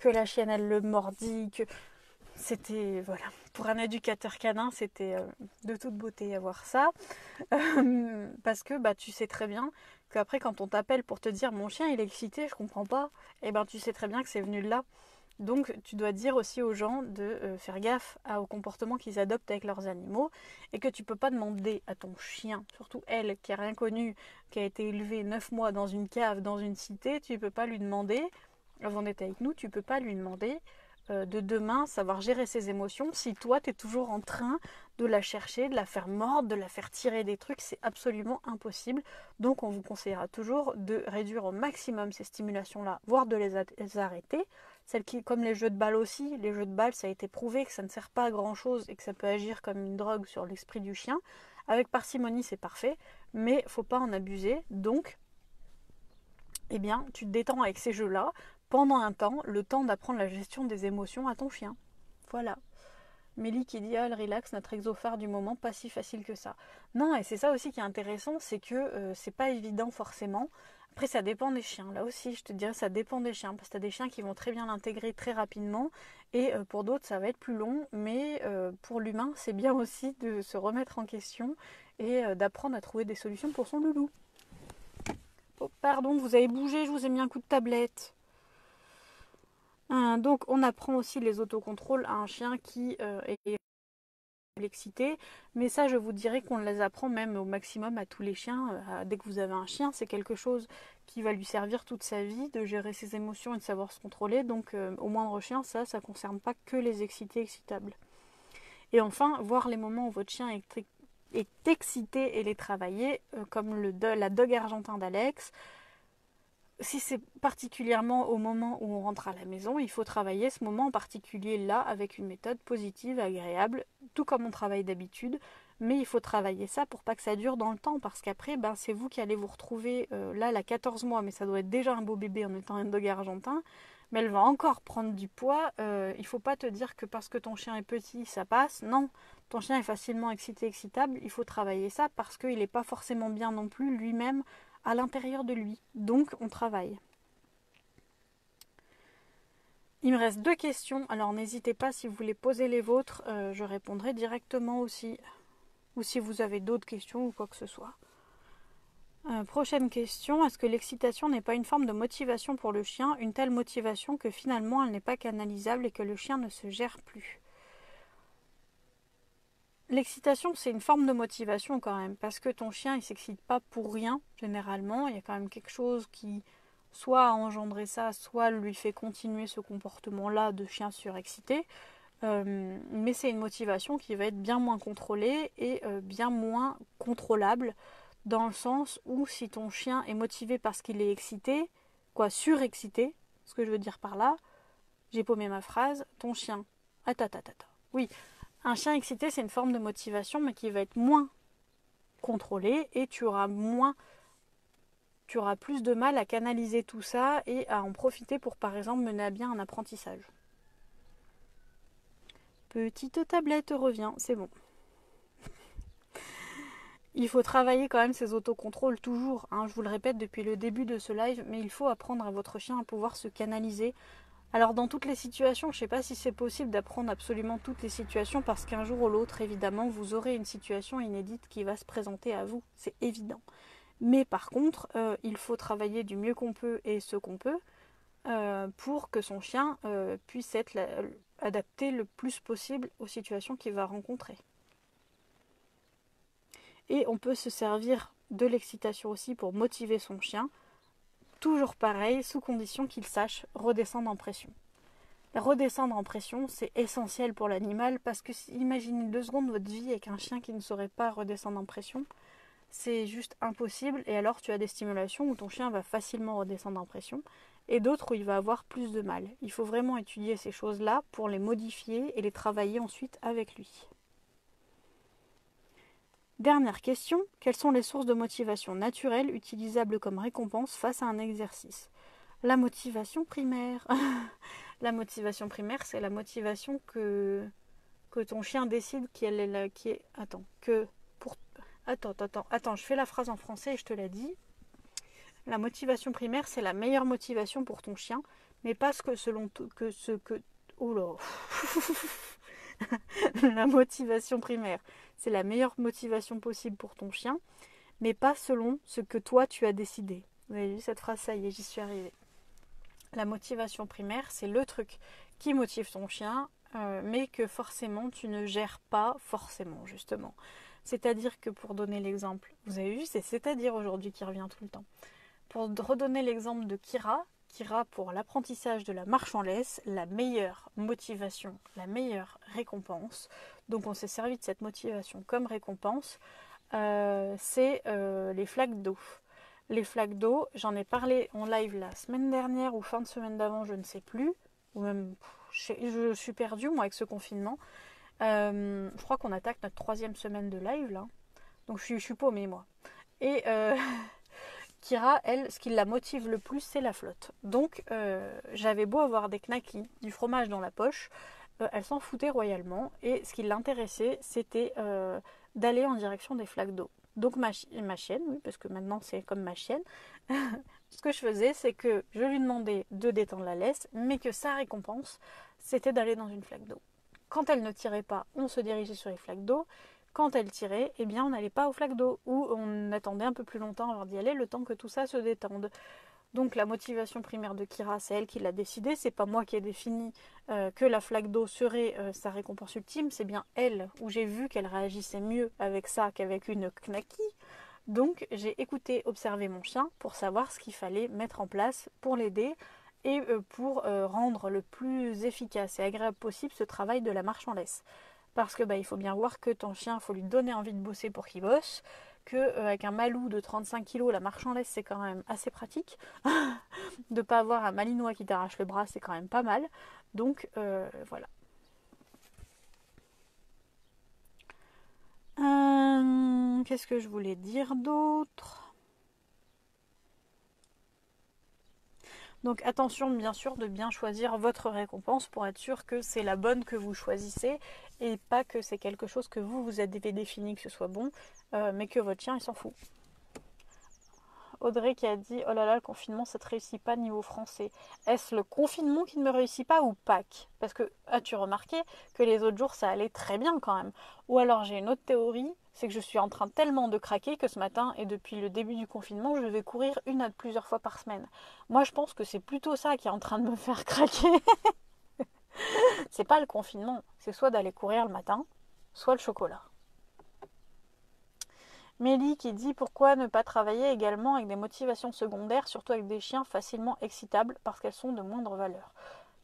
que la chienne elle le mordit, que c'était, voilà. Pour un éducateur canin, c'était de toute beauté à voir ça. Parce que tu sais très bien qu'après quand on t'appelle pour te dire mon chien il est excité, je comprends pas, et tu sais très bien que c'est venu de là. Donc tu dois dire aussi aux gens de faire gaffe au comportement qu'ils adoptent avec leurs animaux et que tu peux pas demander à ton chien, surtout elle qui a rien connu, qui a été élevée 9 mois dans une cave, dans une cité, tu peux pas lui demander, avant d'être avec nous, tu peux pas lui demander de demain savoir gérer ses émotions si toi tu es toujours en train de la chercher, de la faire mordre, de la faire tirer des trucs, c'est absolument impossible. Donc on vous conseillera toujours de réduire au maximum ces stimulations-là, voire de les arrêter. Celles qui, comme les jeux de balle aussi, les jeux de balle, ça a été prouvé que ça ne sert pas à grand chose et que ça peut agir comme une drogue sur l'esprit du chien. Avec parcimonie, c'est parfait, mais faut pas en abuser. Donc, eh bien, tu te détends avec ces jeux-là pendant un temps, le temps d'apprendre la gestion des émotions à ton chien. Voilà. Mélie qui dit, ah, le relax, notre exophare du moment, pas si facile que ça. Non, et c'est ça aussi qui est intéressant, c'est que c'est pas évident forcément. Après, ça dépend des chiens. Là aussi, je te dirais, ça dépend des chiens, parce que tu as des chiens qui vont très bien l'intégrer très rapidement, et pour d'autres, ça va être plus long, mais pour l'humain, c'est bien aussi de se remettre en question et d'apprendre à trouver des solutions pour son loulou. Oh, pardon, vous avez bougé, je vous ai mis un coup de tablette. Donc, on apprend aussi les autocontrôles à un chien qui est l'excité, mais ça je vous dirais qu'on les apprend même au maximum à tous les chiens. Dès que vous avez un chien, c'est quelque chose qui va lui servir toute sa vie, de gérer ses émotions et de savoir se contrôler. Donc au moindre chien, ça concerne pas que les excités excitables. Et enfin, voir les moments où votre chien est excité et les travailler, comme la dog argentin d'Alex. Si c'est particulièrement au moment où on rentre à la maison, il faut travailler ce moment en particulier là avec une méthode positive, agréable, tout comme on travaille d'habitude. Mais il faut travailler ça pour pas que ça dure dans le temps, parce qu'après, c'est vous qui allez vous retrouver, là, elle a 14 mois, mais ça doit être déjà un beau bébé en étant un dog argentin, mais elle va encore prendre du poids. Il faut pas te dire que parce que ton chien est petit, ça passe. Non, ton chien est facilement excité, excitable, il faut travailler ça parce qu'il n'est pas forcément bien non plus lui-même à l'intérieur de lui. Donc, on travaille. Il me reste 2 questions, alors n'hésitez pas si vous voulez poser les vôtres, je répondrai directement aussi. Ou si vous avez d'autres questions ou quoi que ce soit. Prochaine question, est-ce que l'excitation n'est pas une forme de motivation pour le chien, une telle motivation que finalement elle n'est pas canalisable et que le chien ne se gère plus? L'excitation, c'est une forme de motivation quand même, parce que ton chien, il s'excite pas pour rien, généralement. Il y a quand même quelque chose qui soit a engendré ça, soit lui fait continuer ce comportement-là de chien surexcité. Mais c'est une motivation qui va être bien moins contrôlée et bien moins contrôlable, dans le sens où si ton chien est motivé parce qu'il est excité, surexcité, ce que je veux dire par là, j'ai paumé ma phrase, ton chien... Attends. Oui, un chien excité, c'est une forme de motivation, mais qui va être moins contrôlée et tu auras plus de mal à canaliser tout ça et à en profiter pour, par exemple, mener à bien un apprentissage. Petite tablette revient, c'est bon. Il faut travailler quand même ces autocontrôles toujours, je vous le répète depuis le début de ce live, mais il faut apprendre à votre chien à pouvoir se canaliser. Alors dans toutes les situations, je ne sais pas si c'est possible d'apprendre absolument toutes les situations, parce qu'un jour ou l'autre, évidemment, vous aurez une situation inédite qui va se présenter à vous, c'est évident. Mais par contre, il faut travailler du mieux qu'on peut et ce qu'on peut pour que son chien puisse être adapté le plus possible aux situations qu'il va rencontrer. Et on peut se servir de l'excitation aussi pour motiver son chien. Toujours pareil, sous condition qu'il sache redescendre en pression. Redescendre en pression, c'est essentiel pour l'animal, parce que imaginez 2 secondes votre vie avec un chien qui ne saurait pas redescendre en pression. C'est juste impossible, et alors tu as des stimulations où ton chien va facilement redescendre en pression, et d'autres où il va avoir plus de mal. Il faut vraiment étudier ces choses-là pour les modifier et les travailler ensuite avec lui. Dernière question, quelles sont les sources de motivation naturelle utilisables comme récompense face à un exercice? La motivation primaire. La motivation primaire, c'est la motivation que ton chien décide qu'elle est là, qui est... Attends, je fais la phrase en français et je te la dis. La motivation primaire, c'est la meilleure motivation pour ton chien, mais pas ce que Oh là. La motivation primaire, c'est la meilleure motivation possible pour ton chien, mais pas selon ce que toi tu as décidé. Vous avez vu cette phrase, ça y est, j'y suis arrivée. La motivation primaire, c'est le truc qui motive ton chien, mais que forcément tu ne gères pas forcément, justement. C'est-à-dire que, pour donner l'exemple, vous avez vu, c'est c'est-à-dire aujourd'hui qui revient tout le temps. Pour redonner l'exemple de Kira, pour l'apprentissage de la marche en laisse, la meilleure motivation, la meilleure récompense, donc on s'est servi de cette motivation comme récompense, c'est les flaques d'eau. Les flaques d'eau, j'en ai parlé en live la semaine dernière ou fin de semaine d'avant, je ne sais plus, ou même je suis perdue moi avec ce confinement. Je crois qu'on attaque notre 3e semaine de live là, donc je suis paumée moi. Et Kira, elle, ce qui la motive le plus, c'est la flotte. Donc, j'avais beau avoir des knackis, du fromage dans la poche, elle s'en foutait royalement. Et ce qui l'intéressait, c'était d'aller en direction des flaques d'eau. Donc, ma chienne, oui, parce que maintenant c'est comme ma chienne, ce que je faisais, c'est que je lui demandais de détendre la laisse, mais que sa récompense, c'était d'aller dans une flaque d'eau. Quand elle ne tirait pas, on se dirigeait sur les flaques d'eau. Quand elle tirait, eh bien on n'allait pas aux flaques d'eau, ou on attendait un peu plus longtemps avant d'y aller, le temps que tout ça se détende. Donc la motivation primaire de Kira, c'est elle qui l'a décidé, c'est pas moi qui ai défini que la flaque d'eau serait sa récompense ultime, c'est bien elle, où j'ai vu qu'elle réagissait mieux avec ça qu'avec une knacky. Donc j'ai écouté, observé mon chien pour savoir ce qu'il fallait mettre en place pour l'aider et pour rendre le plus efficace et agréable possible ce travail de la marche en laisse. Parce que il faut bien voir que ton chien, il faut lui donner envie de bosser pour qu'il bosse, que avec un malou de 35 kg, la marche en laisse c'est quand même assez pratique. De ne pas avoir un malinois qui t'arrache le bras, c'est quand même pas mal. Donc voilà. Qu'est-ce que je voulais dire d'autre? Donc attention bien sûr de bien choisir votre récompense pour être sûr que c'est la bonne que vous choisissez et pas que c'est quelque chose que vous avez défini que ce soit bon, mais que votre chien il s'en fout. Audrey qui a dit oh là là, le confinement ça te réussit pas niveau français. Est-ce le confinement qui ne me réussit pas ou Pâques? Parce que as-tu remarqué que les autres jours ça allait très bien quand même? Ou alors j'ai une autre théorie, c'est que je suis en train tellement de craquer que ce matin et depuis le début du confinement je vais courir une à plusieurs fois par semaine. Moi je pense que c'est plutôt ça qui est en train de me faire craquer. C'est pas le confinement, c'est soit d'aller courir le matin, soit le chocolat. Mélie qui dit pourquoi ne pas travailler également avec des motivations secondaires, surtout avec des chiens facilement excitables parce qu'elles sont de moindre valeur.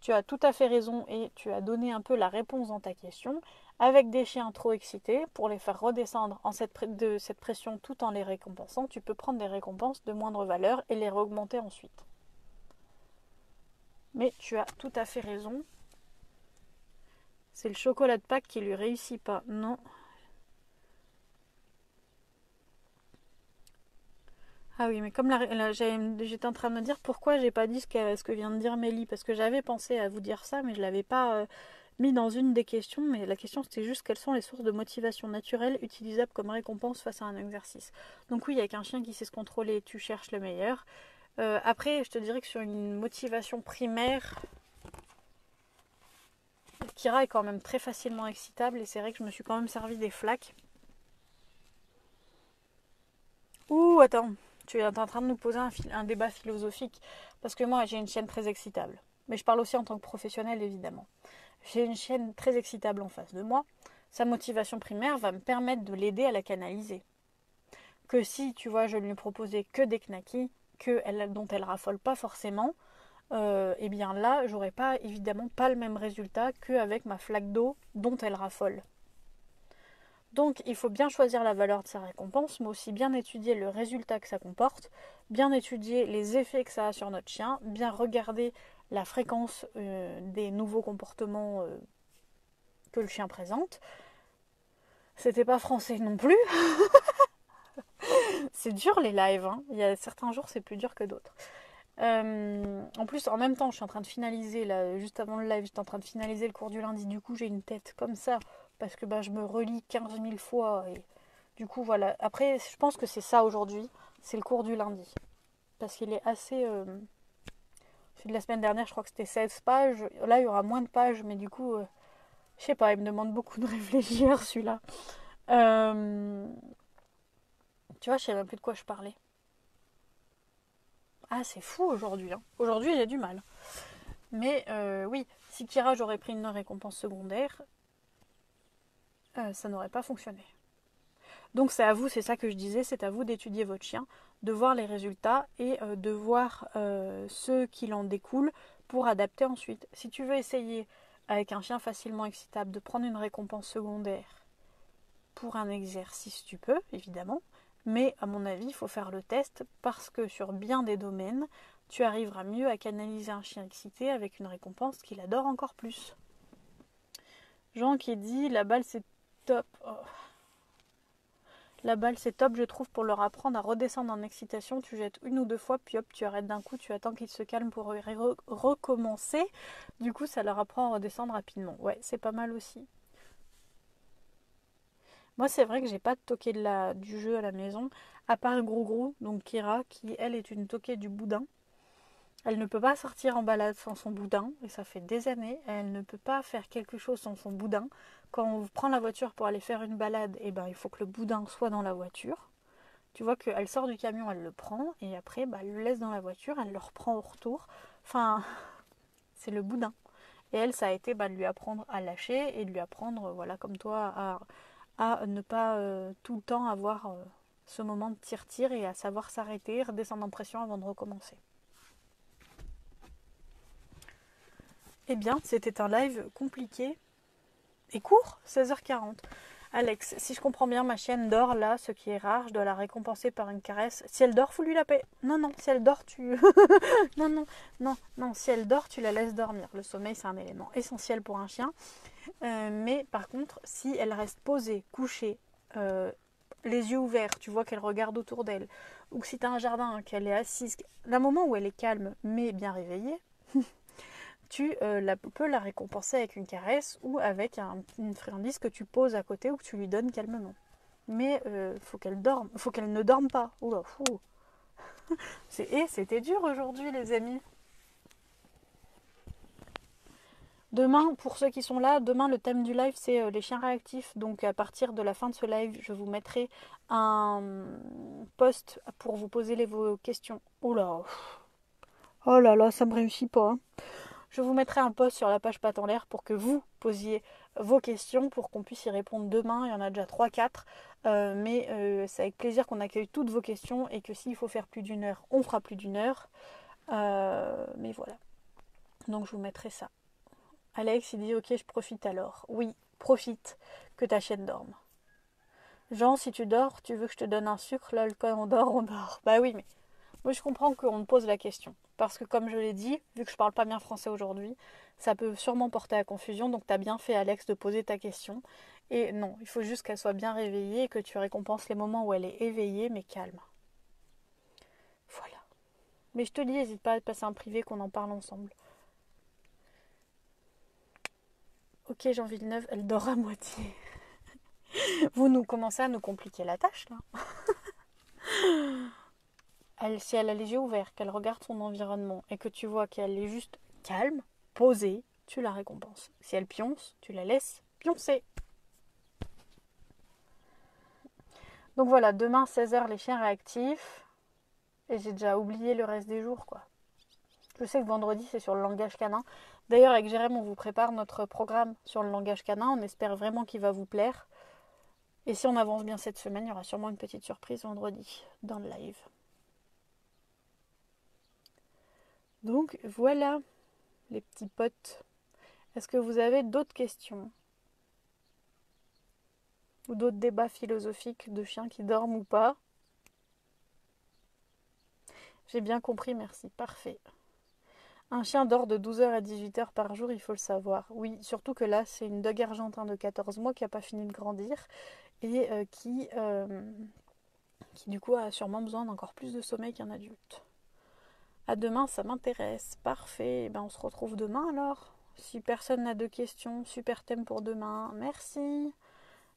Tu as tout à fait raison et tu as donné un peu la réponse dans ta question. Avec des chiens trop excités, pour les faire redescendre de cette pression tout en les récompensant, tu peux prendre des récompenses de moindre valeur et les réaugmenter ensuite. Mais tu as tout à fait raison. C'est le chocolat de Pâques qui lui réussit pas. Non. Ah oui, mais comme j'étais en train de me dire pourquoi j'ai pas dit ce que vient de dire Mélie, parce que j'avais pensé à vous dire ça, mais je l'avais pas mis dans une des questions, mais la question c'était juste quelles sont les sources de motivation naturelle utilisables comme récompense face à un exercice. Donc oui, avec un chien qui sait se contrôler, tu cherches le meilleur. Après, je te dirais que sur une motivation primaire, Kira est quand même très facilement excitable, et c'est vrai que je me suis quand même servi des flaques. Ouh, attends. Tu es en train de nous poser un débat philosophique. Parce que moi, j'ai une chienne très excitable. Mais je parle aussi en tant que professionnelle, évidemment. J'ai une chienne très excitable en face de moi. Sa motivation primaire va me permettre de l'aider à la canaliser. Que si, tu vois, je lui proposais que des knackis, dont elle raffole pas forcément, eh bien là, j'aurais pas, évidemment, pas le même résultat qu'avec ma flaque d'eau dont elle raffole. Donc il faut bien choisir la valeur de sa récompense, mais aussi bien étudier le résultat que ça comporte, bien étudier les effets que ça a sur notre chien, bien regarder la fréquence des nouveaux comportements que le chien présente. C'était pas français non plus. C'est dur les lives, hein. Il y a certains jours c'est plus dur que d'autres. En plus, en même temps, je suis en train de finaliser, là, juste avant le live, j'étais en train de finaliser le cours du lundi. Du coup, j'ai une tête comme ça, parce que je me relis 15 000 fois. Et du coup, voilà. Après, je pense que c'est ça aujourd'hui, c'est le cours du lundi. Parce qu'il est assez... celui de la semaine dernière, je crois que c'était 16 pages. Là, il y aura moins de pages, mais du coup, je sais pas, il me demande beaucoup de réfléchir, celui-là. Tu vois, je sais même plus de quoi je parlais. Ah, c'est fou aujourd'hui. Hein. Aujourd'hui, j'ai du mal. Mais oui, si Kira j'aurais pris une récompense secondaire, ça n'aurait pas fonctionné. Donc c'est à vous, c'est ça que je disais, c'est à vous d'étudier votre chien, de voir les résultats et de voir ce qu'il en découle pour adapter ensuite. Si tu veux essayer avec un chien facilement excitable de prendre une récompense secondaire pour un exercice, tu peux, évidemment. Mais à mon avis, il faut faire le test parce que sur bien des domaines, tu arriveras mieux à canaliser un chien excité avec une récompense qu'il adore encore plus. Jean qui dit la balle c'est top. Oh. La balle, c'est top, je trouve, pour leur apprendre à redescendre en excitation. Tu jettes une ou deux fois, puis hop, tu arrêtes d'un coup, tu attends qu'ils se calment pour recommencer. Du coup, ça leur apprend à redescendre rapidement. Ouais, c'est pas mal aussi. Moi, c'est vrai que j'ai pas de toquée du jeu à la maison, à part Grou, donc Kira, qui, elle, est une toquée du boudin. Elle ne peut pas sortir en balade sans son boudin, et ça fait des années. Elle ne peut pas faire quelque chose sans son boudin. Quand on prend la voiture pour aller faire une balade, eh ben, il faut que le boudin soit dans la voiture. Tu vois qu'elle sort du camion, elle le prend, et après, bah, elle le laisse dans la voiture, elle le reprend au retour. Enfin, c'est le boudin. Et elle, ça a été bah, de lui apprendre à lâcher et de lui apprendre, voilà, comme toi, à ne pas tout le temps avoir ce moment de tire-tire et à savoir s'arrêter, redescendre en pression avant de recommencer. Eh bien, c'était un live compliqué et court, 16h40. Alex, si je comprends bien, ma chienne dort là, ce qui est rare, je dois la récompenser par une caresse. Si elle dort, faut lui la paix. Non, non, si elle dort, tu... non, non, non, non, si elle dort, tu la laisses dormir. Le sommeil, c'est un élément essentiel pour un chien. Mais par contre, si elle reste posée, couchée, les yeux ouverts, tu vois qu'elle regarde autour d'elle, ou que si tu as un jardin, qu'elle est assise, d'un moment où elle est calme, mais bien réveillée, tu peux la récompenser avec une caresse ou avec une friandise que tu poses à côté ou que tu lui donnes calmement. Mais faut qu'elle dorme, faut qu'elle ne dorme pas. Oula, fou. C'était dur aujourd'hui, les amis. Demain, pour ceux qui sont là, demain le thème du live c'est les chiens réactifs. Donc à partir de la fin de ce live, je vous mettrai un post pour vous poser vos questions. Oula, oh là là, ça me réussit pas. Hein. Je vous mettrai un post sur la page Pattes en l'air pour que vous posiez vos questions pour qu'on puisse y répondre demain. Il y en a déjà 3-4. Mais c'est avec plaisir qu'on accueille toutes vos questions et que s'il faut faire plus d'une heure, on fera plus d'une heure. Mais voilà. Donc je vous mettrai ça. Alex, il dit ok, je profite alors. Oui, profite que ta chienne dorme. Jean, si tu dors, tu veux que je te donne un sucre? Là, quand on dort, on dort. Bah oui, mais moi je comprends qu'on me pose la question. Parce que comme je l'ai dit, vu que je parle pas bien français aujourd'hui, ça peut sûrement porter à confusion. Donc t'as bien fait, Alex, de poser ta question. Et non, il faut juste qu'elle soit bien réveillée et que tu récompenses les moments où elle est éveillée mais calme. Voilà. Mais je te dis, n'hésite pas à passer un privé qu'on en parle ensemble. Ok, Jean Villeneuve, elle dort à moitié. Vous nous commencez à nous compliquer la tâche là. Si elle a les yeux ouverts, qu'elle regarde son environnement et que tu vois qu'elle est juste calme, posée, tu la récompenses. Si elle pionce, tu la laisses pioncer. Donc voilà, demain 16h les chiens réactifs. Et j'ai déjà oublié le reste des jours quoi. Je sais que vendredi c'est sur le langage canin. D'ailleurs avec Jérém on vous prépare notre programme sur le langage canin. On espère vraiment qu'il va vous plaire. Et si on avance bien cette semaine, il y aura sûrement une petite surprise vendredi dans le live. Donc voilà les petits potes. Est-ce que vous avez d'autres questions? Ou d'autres débats philosophiques de chiens qui dorment ou pas? J'ai bien compris, merci. Parfait. Un chien dort de 12h à 18h par jour, il faut le savoir. Oui, surtout que là, c'est une dog argentin de 14 mois qui n'a pas fini de grandir et qui du coup a sûrement besoin d'encore plus de sommeil qu'un adulte. À demain, ça m'intéresse. Parfait. Et ben, on se retrouve demain alors. Si personne n'a de questions, super thème pour demain. Merci.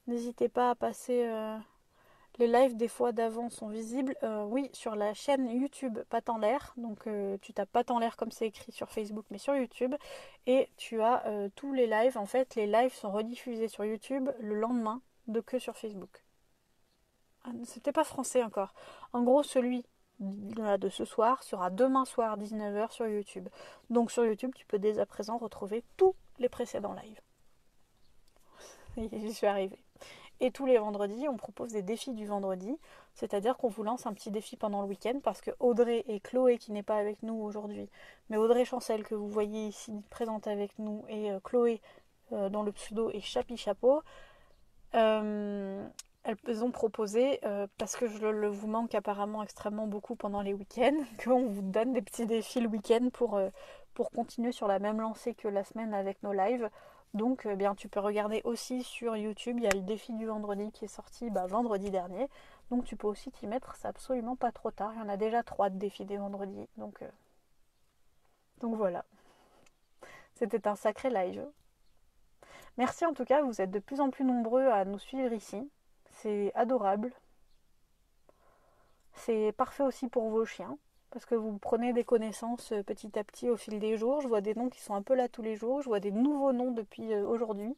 N'hésitez pas à passer. Les lives des fois d'avant sont visibles. Oui, sur la chaîne YouTube Pattes en l'air. Donc tu tapes Pattes en l'air comme c'est écrit sur Facebook, mais sur YouTube. Et tu as tous les lives. En fait, les lives sont rediffusés sur YouTube le lendemain que sur Facebook. Ah, c'était pas français encore. En gros, celui de ce soir sera demain soir 19h sur YouTube. Donc sur YouTube, tu peux dès à présent retrouver tous les précédents lives. J'y suis arrivée. Et tous les vendredis, on propose des défis du vendredi, c'est-à-dire qu'on vous lance un petit défi pendant le week-end parce que Audrey et Chloé, qui n'est pas avec nous aujourd'hui, mais Audrey Chancel que vous voyez ici présente avec nous et Chloé dont le pseudo est Chapi Chapeau, elles ont proposé, parce que je vous manque apparemment extrêmement beaucoup pendant les week-ends, qu'on vous donne des petits défis le week-end pour continuer sur la même lancée que la semaine avec nos lives. Donc bien, tu peux regarder aussi sur YouTube, il y a le défi du vendredi qui est sorti vendredi dernier. Donc tu peux aussi t'y mettre, c'est absolument pas trop tard. Il y en a déjà 3 de défis des vendredis. Donc voilà, c'était un sacré live. Merci en tout cas, vous êtes de plus en plus nombreux à nous suivre ici. C'est adorable. C'est parfait aussi pour vos chiens, parce que vous prenez des connaissances petit à petit au fil des jours. Je vois des noms qui sont un peu là tous les jours. Je vois des nouveaux noms depuis aujourd'hui.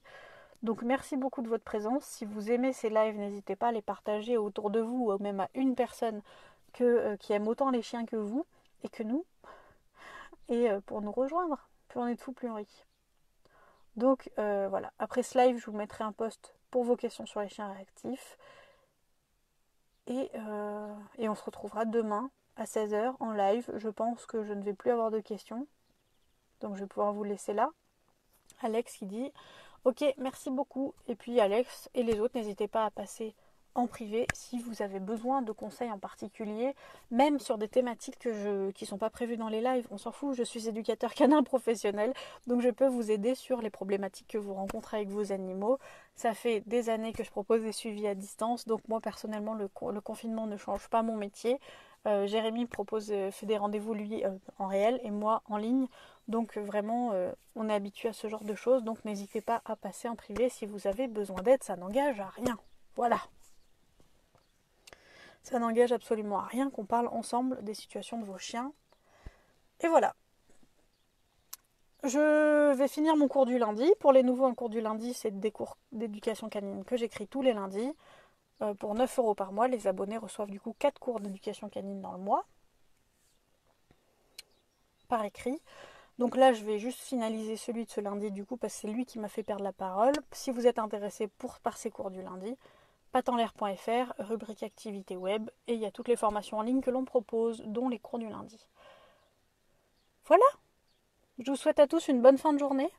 Donc merci beaucoup de votre présence. Si vous aimez ces lives, n'hésitez pas à les partager autour de vous, ou même à une personne qui aime autant les chiens que vous et que nous, et pour nous rejoindre. Plus on est de fous, plus on rit. Donc voilà, après ce live, je vous mettrai un post pour vos questions sur les chiens réactifs. Et on se retrouvera demain à 16h en live. Je pense que je ne vais plus avoir de questions. Donc je vais pouvoir vous laisser là. Alex qui dit ok, merci beaucoup. Et puis Alex et les autres, n'hésitez pas à passer en privé si vous avez besoin de conseils en particulier, même sur des thématiques qui ne sont pas prévues dans les lives. On s'en fout, je suis éducateur canin professionnel, donc je peux vous aider sur les problématiques que vous rencontrez avec vos animaux. Ça fait des années que je propose des suivis à distance, donc moi personnellement le confinement ne change pas mon métier. Jérémy fait des rendez-vous lui en réel et moi en ligne. Donc vraiment, on est habitué à ce genre de choses. Donc n'hésitez pas à passer en privé si vous avez besoin d'aide. Ça n'engage à rien. Voilà. Ça n'engage absolument à rien qu'on parle ensemble des situations de vos chiens. Et voilà. Je vais finir mon cours du lundi. Pour les nouveaux, un cours du lundi, c'est des cours d'éducation canine que j'écris tous les lundis. Pour 9 € par mois, les abonnés reçoivent du coup 4 cours d'éducation canine dans le mois. Par écrit. Donc là, je vais juste finaliser celui de ce lundi du coup, parce que c'est lui qui m'a fait perdre la parole. Si vous êtes intéressé par ces cours du lundi, patenlair.fr, rubrique activité web, et il y a toutes les formations en ligne que l'on propose, dont les cours du lundi. Voilà, je vous souhaite à tous une bonne fin de journée.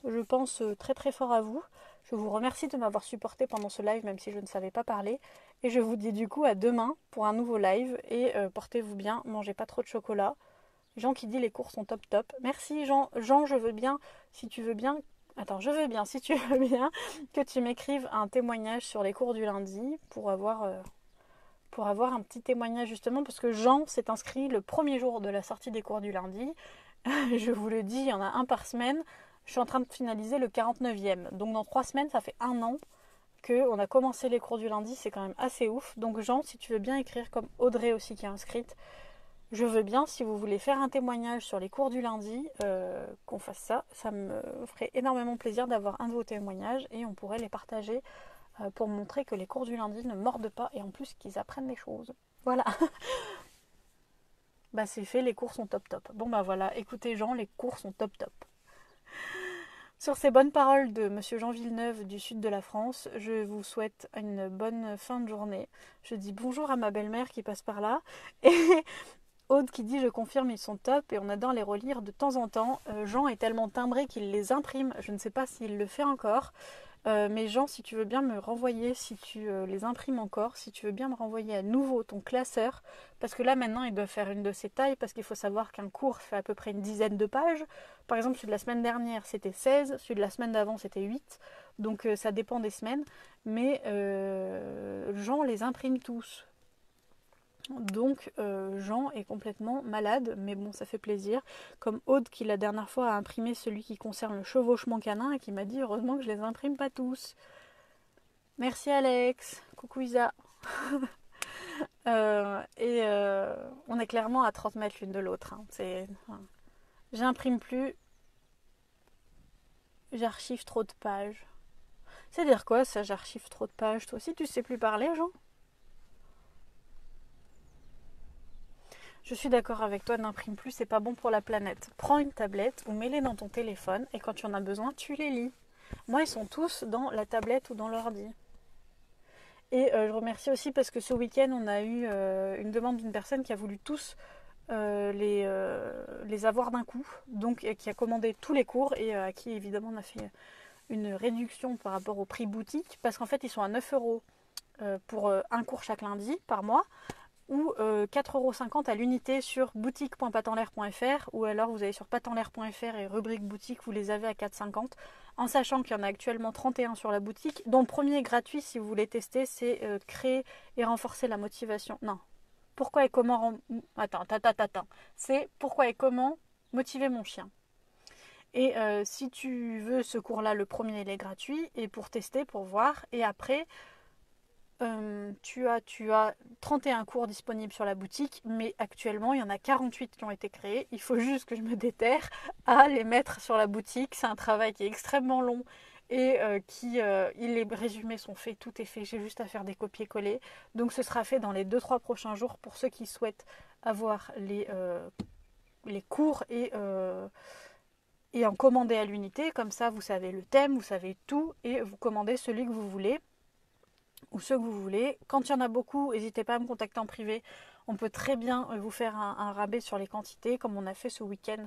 Je pense très très fort à vous. Je vous remercie de m'avoir supporté pendant ce live, même si je ne savais pas parler. Et je vous dis du coup à demain pour un nouveau live. Et portez-vous bien, mangez pas trop de chocolat. Jean qui dit les cours sont top top. Merci Jean. Jean, je veux bien, si tu veux bien... Attends, je veux bien, si tu veux bien, que tu m'écrives un témoignage sur les cours du lundi pour avoir un petit témoignage justement, parce que Jean s'est inscrit le premier jour de la sortie des cours du lundi. Je vous le dis, il y en a un par semaine. Je suis en train de finaliser le 49e. Donc dans 3 semaines, ça fait 1 an qu'on a commencé les cours du lundi. C'est quand même assez ouf. Donc Jean, si tu veux bien écrire, comme Audrey aussi qui est inscrite, je veux bien, si vous voulez faire un témoignage sur les cours du lundi, qu'on fasse ça. Ça me ferait énormément plaisir d'avoir un de vos témoignages et on pourrait les partager pour montrer que les cours du lundi ne mordent pas et en plus qu'ils apprennent des choses. Voilà. Bah c'est fait, les cours sont top top. Bon bah voilà, écoutez Jean, les cours sont top top. Sur ces bonnes paroles de Monsieur Jean Villeneuve du sud de la France, je vous souhaite une bonne fin de journée. Je dis bonjour à ma belle-mère qui passe par là. Et Aude qui dit je confirme, ils sont top et on adore les relire de temps en temps. Jean est tellement timbré qu'il les imprime. Je ne sais pas s'il le fait encore. Mais Jean, si tu veux bien me renvoyer, si tu les imprimes encore, si tu veux bien me renvoyer à nouveau ton classeur, parce que là maintenant il doit faire une de ses tailles, parce qu'il faut savoir qu'un cours fait à peu près une dizaine de pages. Par exemple, celui de la semaine dernière c'était 16, celui de la semaine d'avant c'était 8, donc ça dépend des semaines, mais Jean les imprime tous. Donc Jean est complètement malade, mais bon ça fait plaisir. Comme Aude qui la dernière fois a imprimé celui qui concerne le chevauchement canin et qui m'a dit heureusement que je les imprime pas tous. Merci Alex, coucou Isa. On est clairement à 30 mètres l'une de l'autre. Hein. J'imprime plus, j'archive trop de pages. C'est-à-dire quoi ça, j'archive trop de pages? Toi aussi tu sais plus parler Jean? Je suis d'accord avec toi, n'imprime plus, c'est pas bon pour la planète. Prends une tablette ou mets-les dans ton téléphone et quand tu en as besoin, tu les lis. Moi, ils sont tous dans la tablette ou dans l'ordi. Et je remercie aussi parce que ce week-end, on a eu une demande d'une personne qui a voulu tous les avoir d'un coup, donc qui a commandé tous les cours et à qui évidemment on a fait une réduction par rapport au prix boutique parce qu'en fait ils sont à 9 € pour un cours chaque lundi par mois. ou 4,50 € à l'unité sur boutique.patenlair.fr, ou alors vous allez sur patenlair.fr et rubrique boutique, vous les avez à 4,50 €, en sachant qu'il y en a actuellement 31 sur la boutique, dont le premier est gratuit si vous voulez tester, c'est créer et renforcer la motivation. Non, pourquoi et comment... Attends. C'est pourquoi et comment motiver mon chien. Et si tu veux ce cours-là, le premier, il est gratuit. Et pour tester, pour voir. Et après, tu as 31 cours disponibles sur la boutique. Mais actuellement, il y en a 48 qui ont été créés. Il faut juste que je me déterre à les mettre sur la boutique. C'est un travail qui est extrêmement long. Et les résumés sont faits, tout est fait. J'ai juste à faire des copier-coller. Donc ce sera fait dans les 2-3 prochains jours pour ceux qui souhaitent avoir les cours et en commander à l'unité, comme ça vous savez le thème, vous savez tout, et vous commandez celui que vous voulez, ou ceux que vous voulez. Quand il y en a beaucoup, n'hésitez pas à me contacter en privé, on peut très bien vous faire un rabais sur les quantités, comme on a fait ce week-end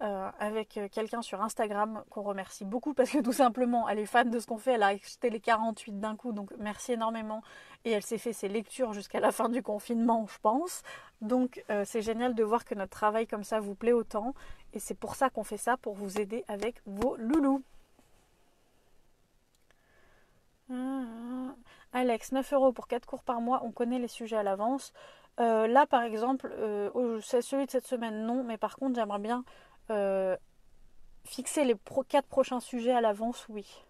avec quelqu'un sur Instagram, qu'on remercie beaucoup, parce que tout simplement, elle est fan de ce qu'on fait, elle a acheté les 48 d'un coup, donc merci énormément, et elle s'est fait ses lectures jusqu'à la fin du confinement, je pense. Donc c'est génial de voir que notre travail comme ça vous plaît autant, et c'est pour ça qu'on fait ça, pour vous aider avec vos loulous. Alex, 9 € pour 4 cours par mois, on connaît les sujets à l'avance. Là par exemple, c'est celui de cette semaine, non, mais par contre j'aimerais bien fixer les 4 prochains sujets à l'avance, oui.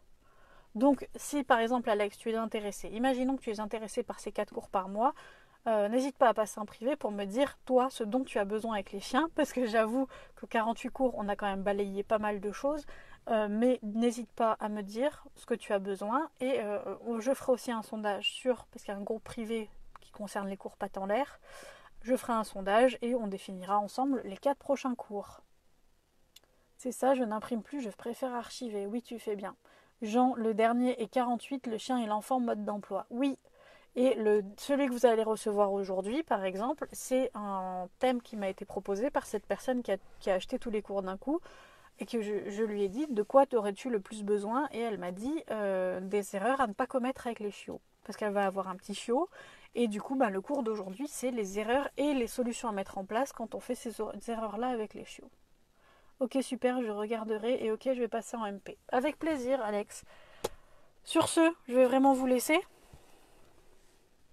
Donc si par exemple Alex, tu es intéressé, imaginons que tu es intéressé par ces 4 cours par mois, n'hésite pas à passer en privé pour me dire toi ce dont tu as besoin avec les chiens, parce que j'avoue que 48 cours on a quand même balayé pas mal de choses, mais n'hésite pas à me dire ce que tu as besoin, et je ferai aussi un sondage parce qu'il y a un groupe privé qui concerne les cours patent l'air, je ferai un sondage et on définira ensemble les 4 prochains cours. C'est ça, je n'imprime plus, je préfère archiver. Oui, tu fais bien. Jean, le dernier est 48, le chien et l'enfant mode d'emploi. Oui, et celui que vous allez recevoir aujourd'hui, par exemple, c'est un thème qui m'a été proposé par cette personne qui a acheté tous les cours d'un coup, et que je lui ai dit de quoi aurais-tu le plus besoin, et elle m'a dit des erreurs à ne pas commettre avec les chiots, parce qu'elle va avoir un petit chiot, et du coup le cours d'aujourd'hui c'est les erreurs et les solutions à mettre en place quand on fait ces erreurs-là avec les chiots. Ok, super, je regarderai, et ok, je vais passer en MP. Avec plaisir, Alex. Sur ce, je vais vraiment vous laisser.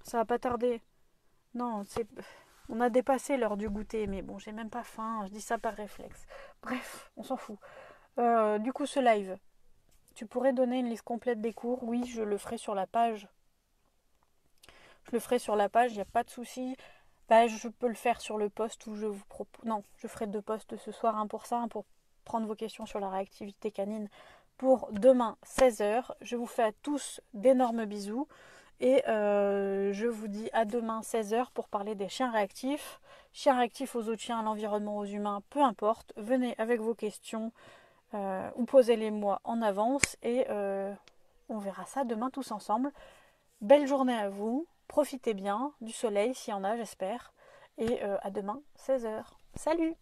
Ça va pas tarder. Non, on a dépassé l'heure du goûter, mais bon, j'ai même pas faim, je dis ça par réflexe. Bref, on s'en fout. Du coup, ce live, tu pourrais donner une liste complète des cours? Oui, je le ferai sur la page. Je le ferai sur la page, il n'y a pas de souci. Je peux le faire sur le post où je vous propose... Non, je ferai 2 posts ce soir, un pour ça, un pour prendre vos questions sur la réactivité canine pour demain 16 h. Je vous fais à tous d'énormes bisous et je vous dis à demain 16 h pour parler des chiens réactifs aux autres chiens, à l'environnement, aux humains, peu importe. Venez avec vos questions ou posez-les-moi en avance et on verra ça demain tous ensemble. Belle journée à vous, profitez bien du soleil s'il y en a, j'espère, et à demain 16 h. Salut!